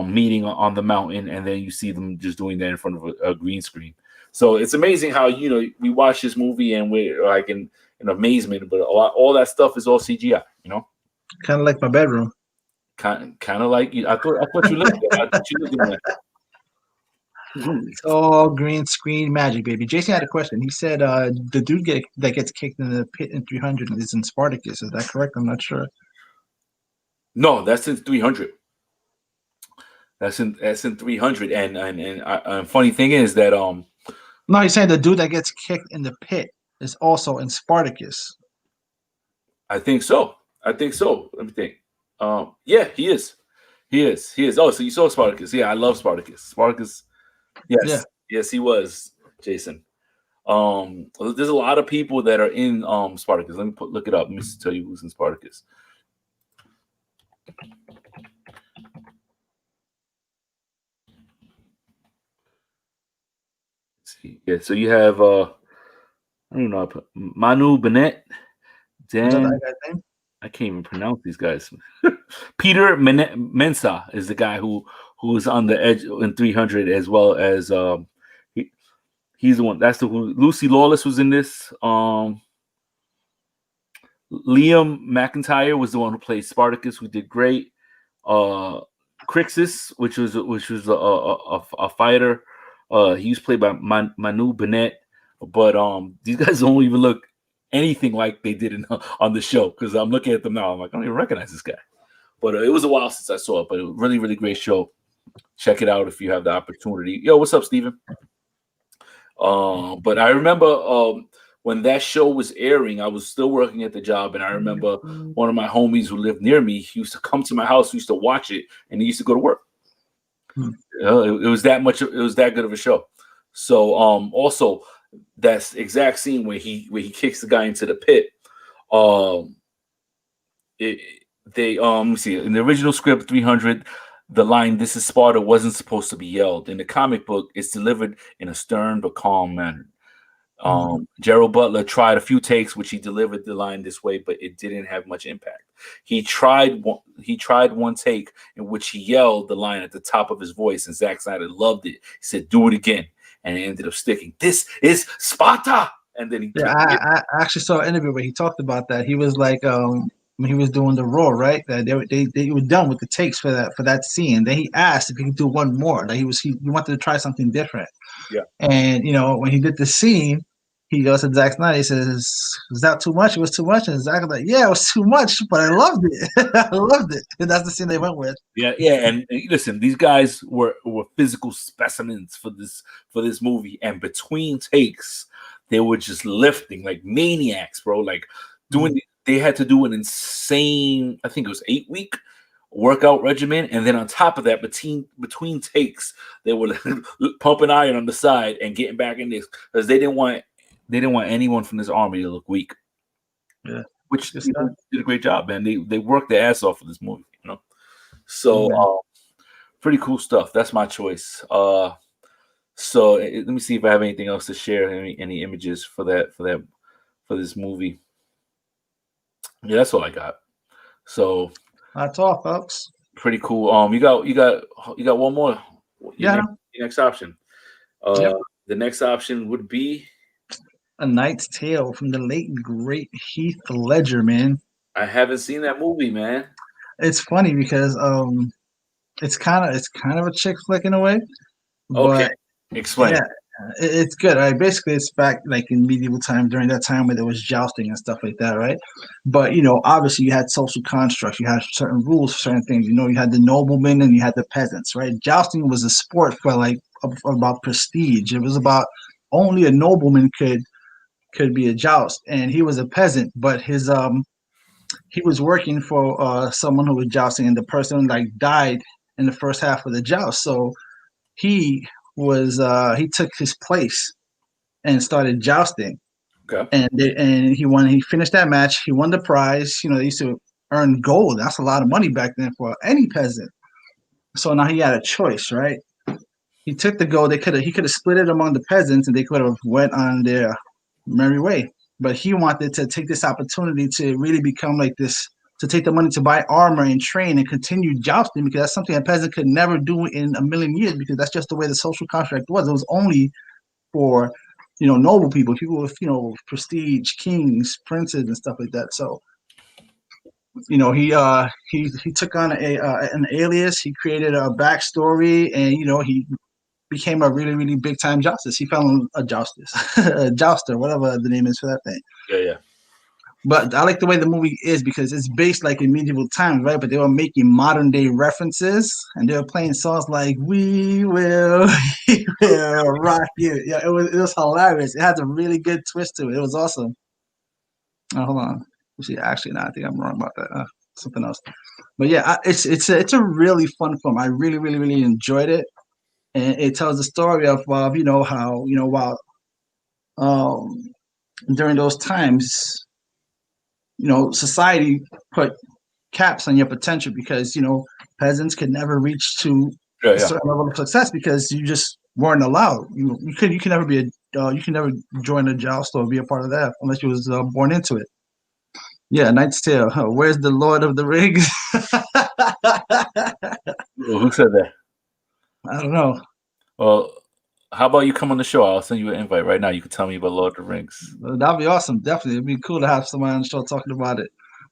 meeting on the mountain, and then you see them just doing that in front of a green screen. So it's amazing how, you know, we watch this movie and we're like in amazement, but all that stuff is all CGI, you know? Kind of like my bedroom. Kind of like I thought you lived there. I thought you lived in there. It's all green screen magic, baby. Jason had a question. He said the dude that gets kicked in the pit in 300 is in Spartacus. Is that correct? I'm not sure. No, that's in 300. That's in 300. And funny thing is that no, he's saying the dude that gets kicked in the pit is also in Spartacus. I think so. Let me think. Yeah, he is. Oh, so you saw Spartacus? Yeah, I love Spartacus. Spartacus. Yes, yeah. Yes, he was, Jason. There's a lot of people that are in Spartacus. Let me look it up. Let me tell you who's in Spartacus. Let's see. Yeah, so you have I don't know, Manu Bennett, Dan. I can't even pronounce these guys. Peter Mensah is the guy who is on the edge in 300, as well as he's the one. That's the who. Lucy Lawless was in this. Liam McIntyre was the one who played Spartacus, who did great. Crixus, which was a fighter. He was played by Manu Bennett, but these guys don't even look anything like they did on the show, because I'm looking at them now. I'm like, I don't even recognize this guy. But it was a while since I saw it, but it was really, really great show. Check it out if you have the opportunity. Yo, what's up, Steven? But I remember when that show was airing, I was still working at the job, and I remember one of my homies who lived near me, he used to come to my house, he used to watch it, and he used to go to work. It was that much. It was that good of a show. So also, that's exact scene where he kicks the guy into the pit. Let me see, in the original script 300, the line "This is Sparta" wasn't supposed to be yelled. In the comic book, it's delivered in a stern but calm manner. Gerald Butler tried a few takes which he delivered the line this way, but it didn't have much impact. He tried one take in which he yelled the line at the top of his voice, and Zack Snyder loved it. He said, "Do it again," and it ended up sticking. "This is Sparta," and then he. Yeah, I actually saw an interview where he talked about that. He was like, when he was doing the Raw, right? That they were done with the takes for that scene. Then he asked if he could do one more. Like he wanted to try something different. Yeah. And when he did the scene, he goes to Zack Snyder. He says, "Was that too much? It was too much." And Zack was like, "Yeah, it was too much, but I loved it. I loved it." And that's the scene they went with. Yeah. And listen, these guys were physical specimens for this movie, and between takes, they were just lifting like maniacs, bro. Like doing. They had to do an insane, I think it was 8-week workout regimen, and then on top of that, between takes, they were pumping iron on the side and getting back in this, because they didn't want anyone from this army to look weak. Yeah, which did a great job, man. They worked their ass off for this movie, So pretty cool stuff. That's my choice. So let me see if I have anything else to share. Any images for this movie. Yeah, that's all I got. So that's all, folks. Pretty cool. You got one more. Yeah. Your next option. Yep. The next option would be A Knight's Tale from the late great Heath Ledger, man. I haven't seen that movie, man. It's funny because it's kind of a chick flick in a way. Okay. Explain. Yeah. It's good. Right? Basically, it's back like in medieval times, during that time where there was jousting and stuff like that, right? But obviously, you had social constructs, you had certain rules for certain things. You had the noblemen and you had the peasants, right? Jousting was a sport for about prestige. It was about only a nobleman could be a joust, and he was a peasant, but his he was working for someone who was jousting, and the person died in the first half of the joust, so he took his place and started jousting. Okay. And he finished that match. He won the prize. They used to earn gold. That's a lot of money back then for any peasant. So now he had a choice, right? He took the gold. He could have split it among the peasants, and they could have went on their merry way. But he wanted to take this opportunity to really become like this to take the money to buy armor and train and continue jousting, because that's something a peasant could never do in a million years, because that's just the way the social contract was. It was only for, noble people with, prestige, kings, princes, and stuff like that. So, he took on an alias. He created a backstory, and he became a really, really big time justice. He found a justice, a jouster, whatever the name is for that thing. Yeah. But I like the way the movie is because it's based like in medieval times, right? But they were making modern day references, and they were playing songs like "We Will, We Will Rock You." Yeah, it was hilarious. It had a really good twist to it. It was awesome. Oh, hold on. See, actually, no, I think I'm wrong about that. Something else. But yeah, it's a really fun film. I really, really, really enjoyed it, and it tells the story of how while during those times, society put caps on your potential because peasants could never reach to a certain level of success because you just weren't allowed. You can never be you can never join a joust or be a part of that unless you was born into it. Yeah, Knight's Tale. Where's the Lord of the Rings? Who said that? I don't know. Well, how about you come on the show? I'll send you an invite right now. You can tell me about Lord of the Rings. That'd be awesome. Definitely. It'd be cool to have somebody on the show talking about it.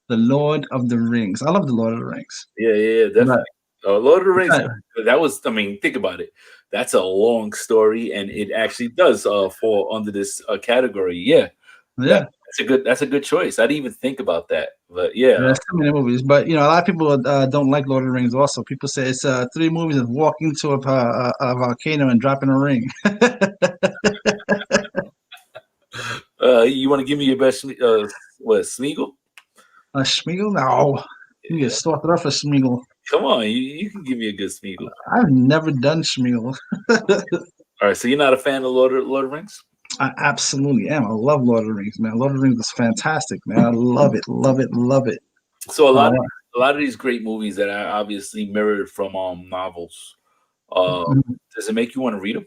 The Lord of the Rings. I love the Lord of the Rings. Yeah, definitely. Lord of the Rings. That was, think about it. That's a long story, and it actually does fall under this category. Yeah. That's a good choice. I didn't even think about that, but yeah. There's so many movies, but a lot of people don't like Lord of the Rings. Also, people say it's 3 movies of walking to a volcano and dropping a ring. You want to give me your best? Smeagol? Smeagol? No, you get started off a Smeagol. Come on, you can give me a good Smeagol. I've never done Smeagol. All right, so you're not a fan of Lord of the Rings? I absolutely am. I love Lord of the Rings, man. Lord of the Rings is fantastic, man. I love it, love it, love it. So a lot of these great movies that are obviously mirrored from novels. Does it make you want to read them?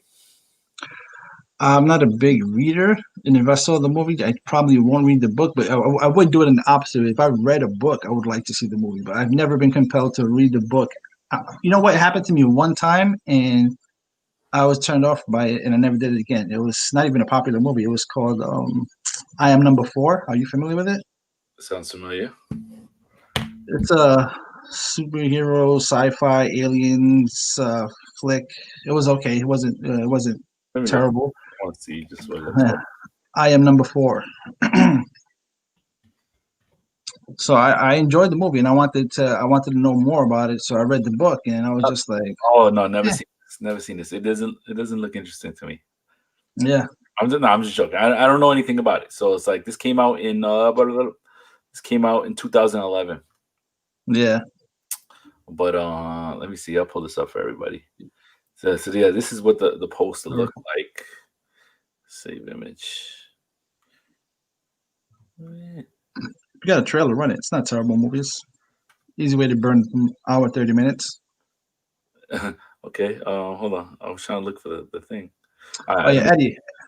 I'm not a big reader, and if I saw the movie, I probably won't read the book. But I would do it in the opposite. If I read a book, I would like to see the movie. But I've never been compelled to read the book. You know what happened to me one time, and I was turned off by it, and I never did it again. It was not even a popular movie. It was called I Am Number 4. Are you familiar with it? Sounds familiar. It's a superhero, sci-fi, aliens flick. It was okay. It wasn't terrible. Let's see. Just I Am Number 4. So I enjoyed the movie, and I wanted to know more about it. So I read the book, and I was just like, "Oh no, never seen this. It doesn't look interesting to me." Yeah, I'm just joking. I don't know anything about it. So it's like this came out in 2011. Yeah. But let me see. I'll pull this up for everybody. So yeah, this is what the poster looked like. Save image. You got a trailer, run it. It's not a terrible movie. It's easy way to burn an hour, 30 minutes. Okay. Hold on. I was trying to look for the thing. Yeah,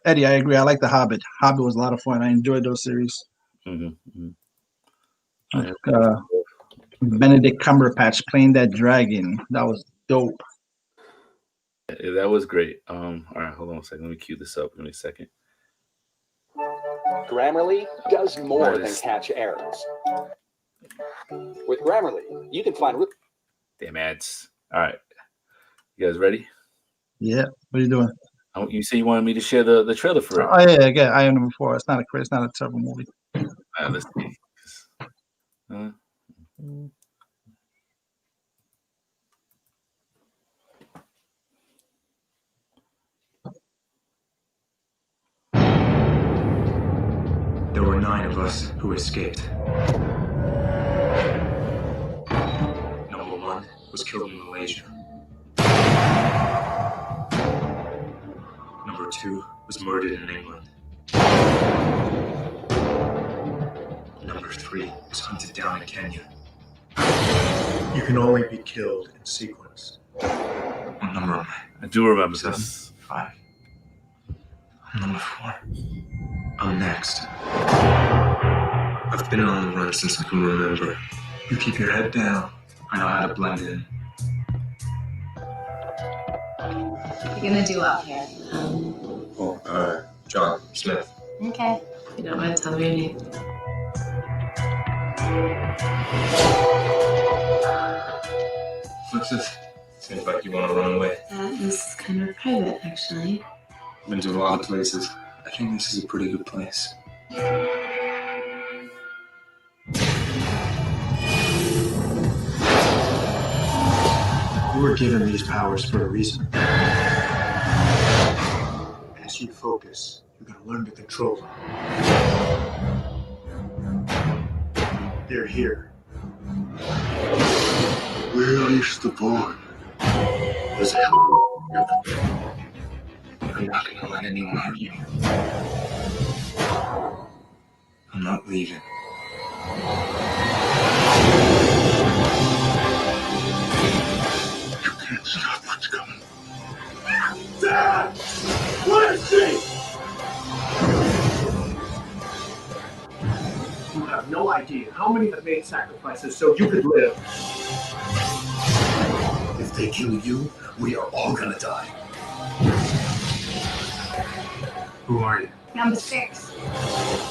Eddie, I agree. I like The Hobbit. Hobbit was a lot of fun. I enjoyed those series. Mm-hmm. Benedict Cumberbatch playing that dragon. That was dope. Yeah, that was great. All right, hold on a second. Let me cue this up. Give me a second. Grammarly does more than catch errors. With Grammarly, you can find... Damn ads. All right. You guys ready? Yeah. What are you doing? You say you wanted me to share the trailer for it. Oh, yeah. I Am Number 4. It's not a terrible movie. All right, let's see. There were 9 of us who escaped. Number 1 was killed in Malaysia. Number 2 was murdered in England. Number 3 was hunted down in Kenya. You can only be killed in sequence. What number am I? I do remember 7, this. 5. I'm number 4. I'm next. I've been on the run since I can remember. You keep your head down. I know how to blend in. What are you gonna do out here? John Smith. Okay. You don't want to tell me your name. What's this? Seems like you want to run away. That is kind of private, actually. I've been to a lot of places. I think this is a pretty good place. You were given these powers for a reason. As you focus, you're going to learn to control them. They're here. Where is the boy? Where's the hell? I'm not going to let anyone hurt you. I'm not leaving. You can't stop what's coming. Dad! Where is she? You have no idea how many have made sacrifices so you could live. If they kill you, we are all gonna die. Who are you? Number 6.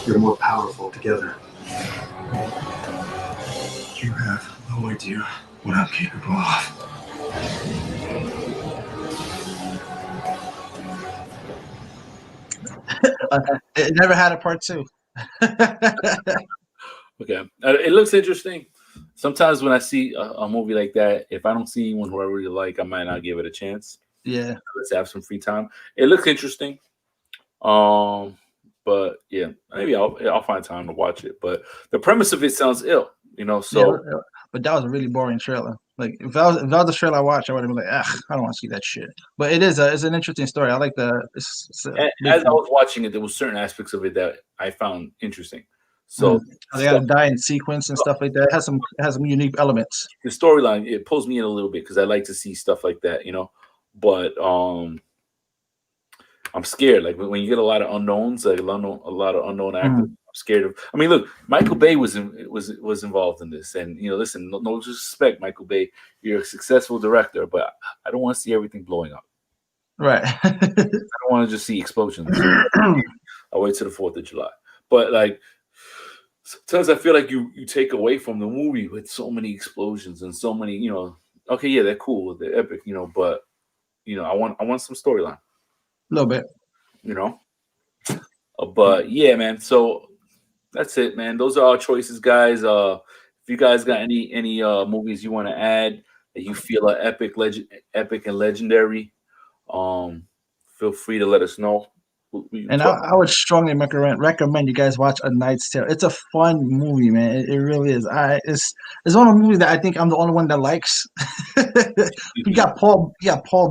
You're more powerful together. You have no idea what I'm capable of. It never had a part 2. Okay, it looks interesting. Sometimes when I see a movie like that, if I don't see anyone who I really like, I might not give it a chance. Yeah, Let's have some free time. It looks interesting. But yeah, maybe I'll find time to watch it. But the premise of it sounds ill, you know. So, yeah, but that was a really boring trailer. Like if that was the trailer I watched, I would have been like, ugh, I don't want to see that shit. But it's an interesting story. I like as I was watching it, there was certain aspects of it that I found interesting. So they gotta die in sequence and stuff like that. It has some unique elements. The storyline, it pulls me in a little bit because I like to see stuff like that, you know. But I'm scared. Like when you get a lot of unknowns, like a lot of unknown actors, I'm scared of. I mean, look, Michael Bay was involved in this, and you know, listen, no disrespect, Michael Bay, you're a successful director, but I don't want to see everything blowing up. Right. I don't want to just see explosions. I'll wait till the 4th of July. But like sometimes I feel like you take away from the movie with so many explosions and so many, you know. Okay, yeah, they're cool, they're epic, you know, but you know, I want some storyline. A little bit, you know. But yeah, man. So that's it, man. Those are our choices, guys. If you guys got any movies you want to add that you feel are epic and legendary, feel free to let us know. And I would strongly recommend you guys watch A Knight's Tale. It's a fun movie, man. It really is. It's one of the movies that I think I'm the only one that likes. You got Paul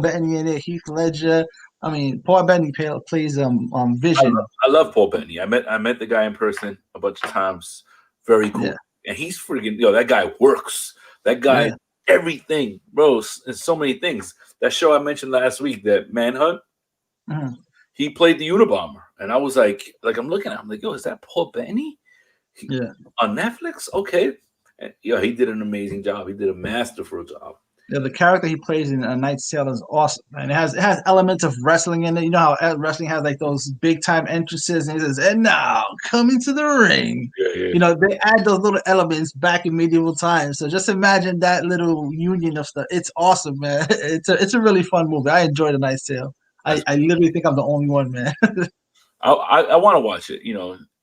Bettany in it, Heath Ledger. I mean, Paul Bettany plays Vision. I love Paul Bettany. I met the guy in person a bunch of times. Very cool. Yeah. And he's freaking, that guy works. That guy, everything, bro. And so many things. That show I mentioned last week, that Manhunt, he played the Unabomber. And I was like I'm looking at him, I'm like, yo, is that Paul Bettany? On Netflix? Okay. And, he did an amazing job. He did a masterful job. Yeah, the character he plays in A Knight's Tale is awesome, and it has elements of wrestling in it. You know how wrestling has like those big time entrances, and he says, "And now coming to the ring." Yeah. You know, they add those little elements back in medieval times. So just imagine that little union of stuff. It's awesome, man. It's a really fun movie. I enjoyed A Knight's Tale. I literally think I'm the only one, man. I want to watch it. You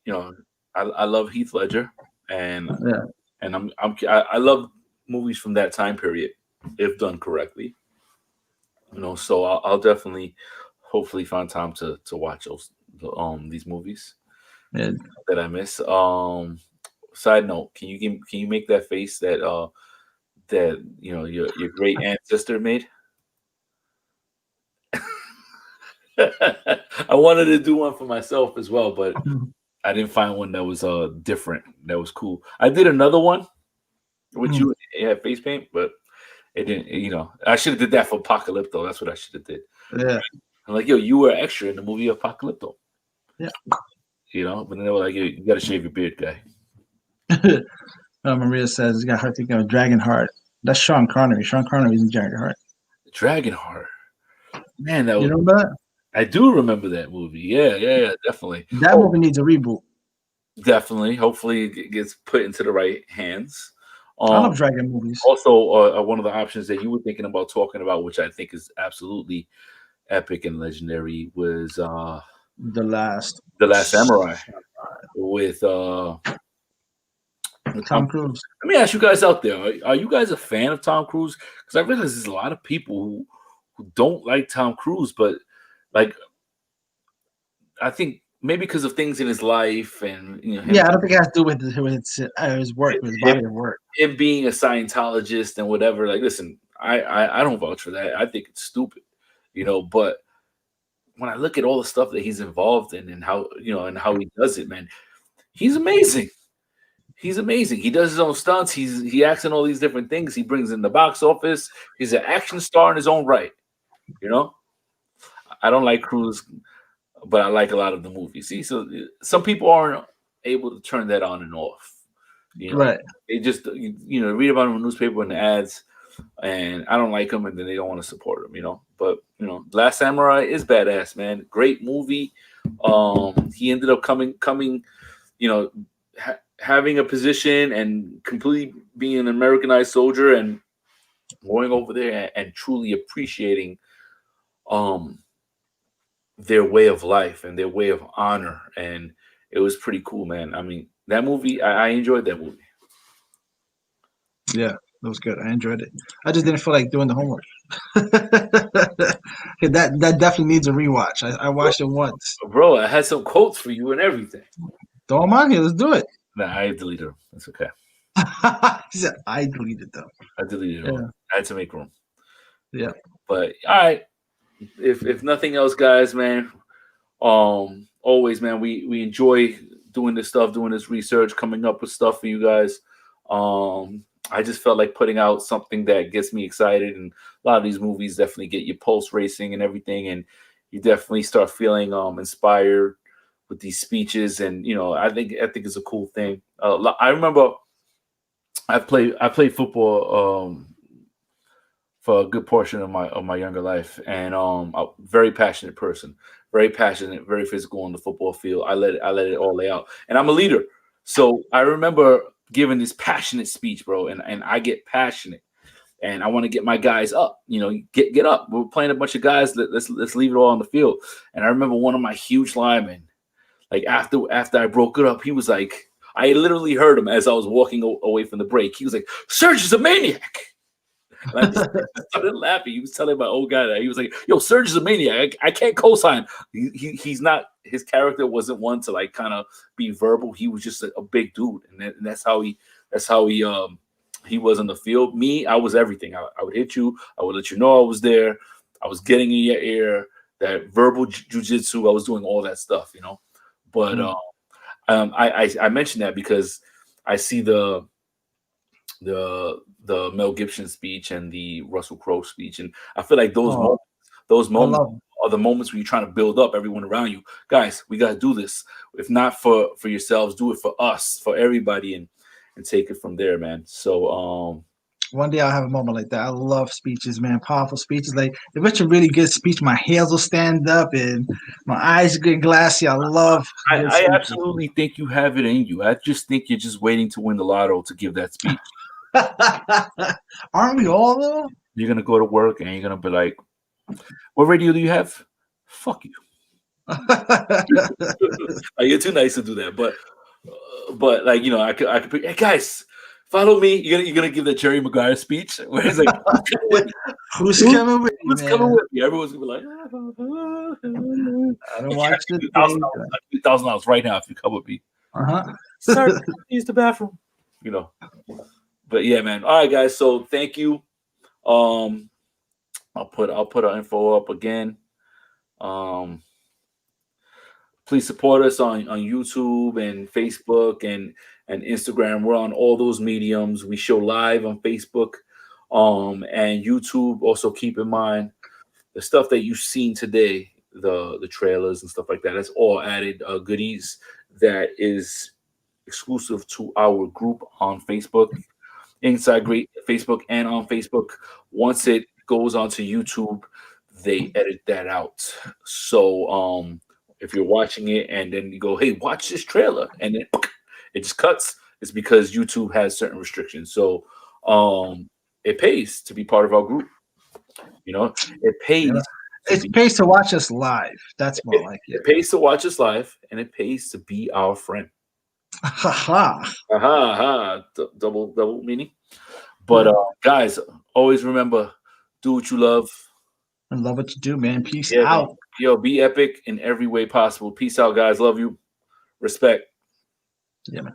know, I love Heath Ledger, and I love movies from that time period, if done correctly, you know. So I'll definitely, hopefully, find time to watch these movies that I miss. Side note: Can you make that face that you know your great ancestor made? I wanted to do one for myself as well, but I didn't find one that was different. That was cool. I did another one with you. It had face paint, but it didn't. You know, I should have did that for Apocalypto. That's what I should have did. Yeah. I'm like, yo, you were extra in the movie Apocalypto. Yeah. You know, but then they were like, yo, you got to shave your beard, guy. Maria says he got her thinking of Dragonheart. That's Sean Connery. Sean Connery's in Dragonheart. Dragonheart. Man, that You was, remember that? I do remember that movie. Yeah, definitely. That movie needs a reboot. Definitely. Hopefully, it gets put into the right hands. I love dragon movies. Also, one of the options that you were thinking about talking about, which I think is absolutely epic and legendary, was The Last Samurai with Tom Cruise. Let me ask you guys out there: are you guys a fan of Tom Cruise? Because I realize there's a lot of people who don't like Tom Cruise, but like, I think maybe because of things in his life and I don't think it has to do with his work, with his body of work. Him being a Scientologist and whatever. Like, listen, I don't vouch for that. I think it's stupid, But when I look at all the stuff that he's involved in and how he does it, man, he's amazing. He's amazing. He does his own stunts. He acts in all these different things. He brings in the box office. He's an action star in his own right. I don't like Cruise, but I like a lot of the movies. See, so some people aren't able to turn that on and off. Right. They just read about them in the newspaper and the ads, and I don't like them, and then they don't want to support them. But Last Samurai is badass, man. Great movie. He ended up coming, having a position and completely being an Americanized soldier and going over there and truly appreciating their way of life and their way of honor. And it was pretty cool, man. I mean, that movie, I enjoyed that movie. Yeah, that was good. I enjoyed it. I just didn't feel like doing the homework. that definitely needs a rewatch. I watched it once. Bro, I had some quotes for you and everything. Throw them on here. Let's do it. Nah, I deleted them. That's okay. He said, I deleted them. I deleted them. I had to make room. Yeah. But all right. If nothing else, guys, man, always, man, we enjoy doing this stuff, doing this research, coming up with stuff for you guys. I just felt like putting out something that gets me excited, and a lot of these movies definitely get your pulse racing and everything, and you definitely start feeling inspired with these speeches, and I think it's a cool thing. I remember I played football for a good portion of my younger life, and a very passionate person, very passionate, very physical on the football field. I let it all lay out, and I'm a leader, so I remember giving this passionate speech, bro, and I get passionate, and I want to get my guys up. Get up. We're playing a bunch of guys. Let's leave it all on the field. And I remember one of my huge linemen, like after I broke it up, he was like, I literally heard him as I was walking away from the break. He was like, "Serge is a maniac." And I just started laughing. He was telling my old guy that. He was like, "Yo, Serge is a maniac. I can't co-sign." He's not. His character wasn't one to like kind of be verbal. He was just a big dude, and that's how he was on the field. Me, I was everything. I would hit you. I would let you know I was there. I was getting in your ear. That verbal jujitsu. I was doing all that stuff, But I mentioned that because I see the Mel Gibson speech and the Russell Crowe speech, and I feel like those moments are the moments where you're trying to build up everyone around you. Guys, we got to do this. If not for yourselves, do it for us, for everybody, and take it from there, man. So one day I'll have a moment like that. I love speeches, man. Powerful speeches. Like if it's a really good speech, my hairs will stand up and my eyes get glassy. I absolutely think you have it in you. I just think you're just waiting to win the lotto to give that speech. Aren't we all though? You're gonna go to work and you're gonna be like, "What radio do you have?" Fuck you. You're too nice to do that, but like I could be, hey guys, follow me. You're gonna give that Jerry Maguire speech where he's like, "Who's coming with me? Who's coming with me?" Everyone's gonna be like, "I don't watch the $2,000 right now if you come with me." Sir, use the bathroom. But yeah, man. All right, guys. So thank you. I'll put our info up again. Please support us on YouTube and Facebook and Instagram. We're on all those mediums. We show live on Facebook and YouTube. Also keep in mind the stuff that you've seen today, the trailers and stuff like that. That's all added goodies that is exclusive to our group on Facebook, Inside Great Facebook, and on Facebook. Once it goes onto YouTube, they edit that out. So if you're watching it and then you go, hey, watch this trailer, and then it just cuts, it's because YouTube has certain restrictions. So it pays to be part of our group. You know, it pays. It pays to watch us live. That's more like it. It pays to watch us live, and it pays to be our friend. Double meaning. But guys, always remember, do what you love. And love what you do, man. Peace out. Man. Yo, be epic in every way possible. Peace out, guys. Love you. Respect. Yeah, man.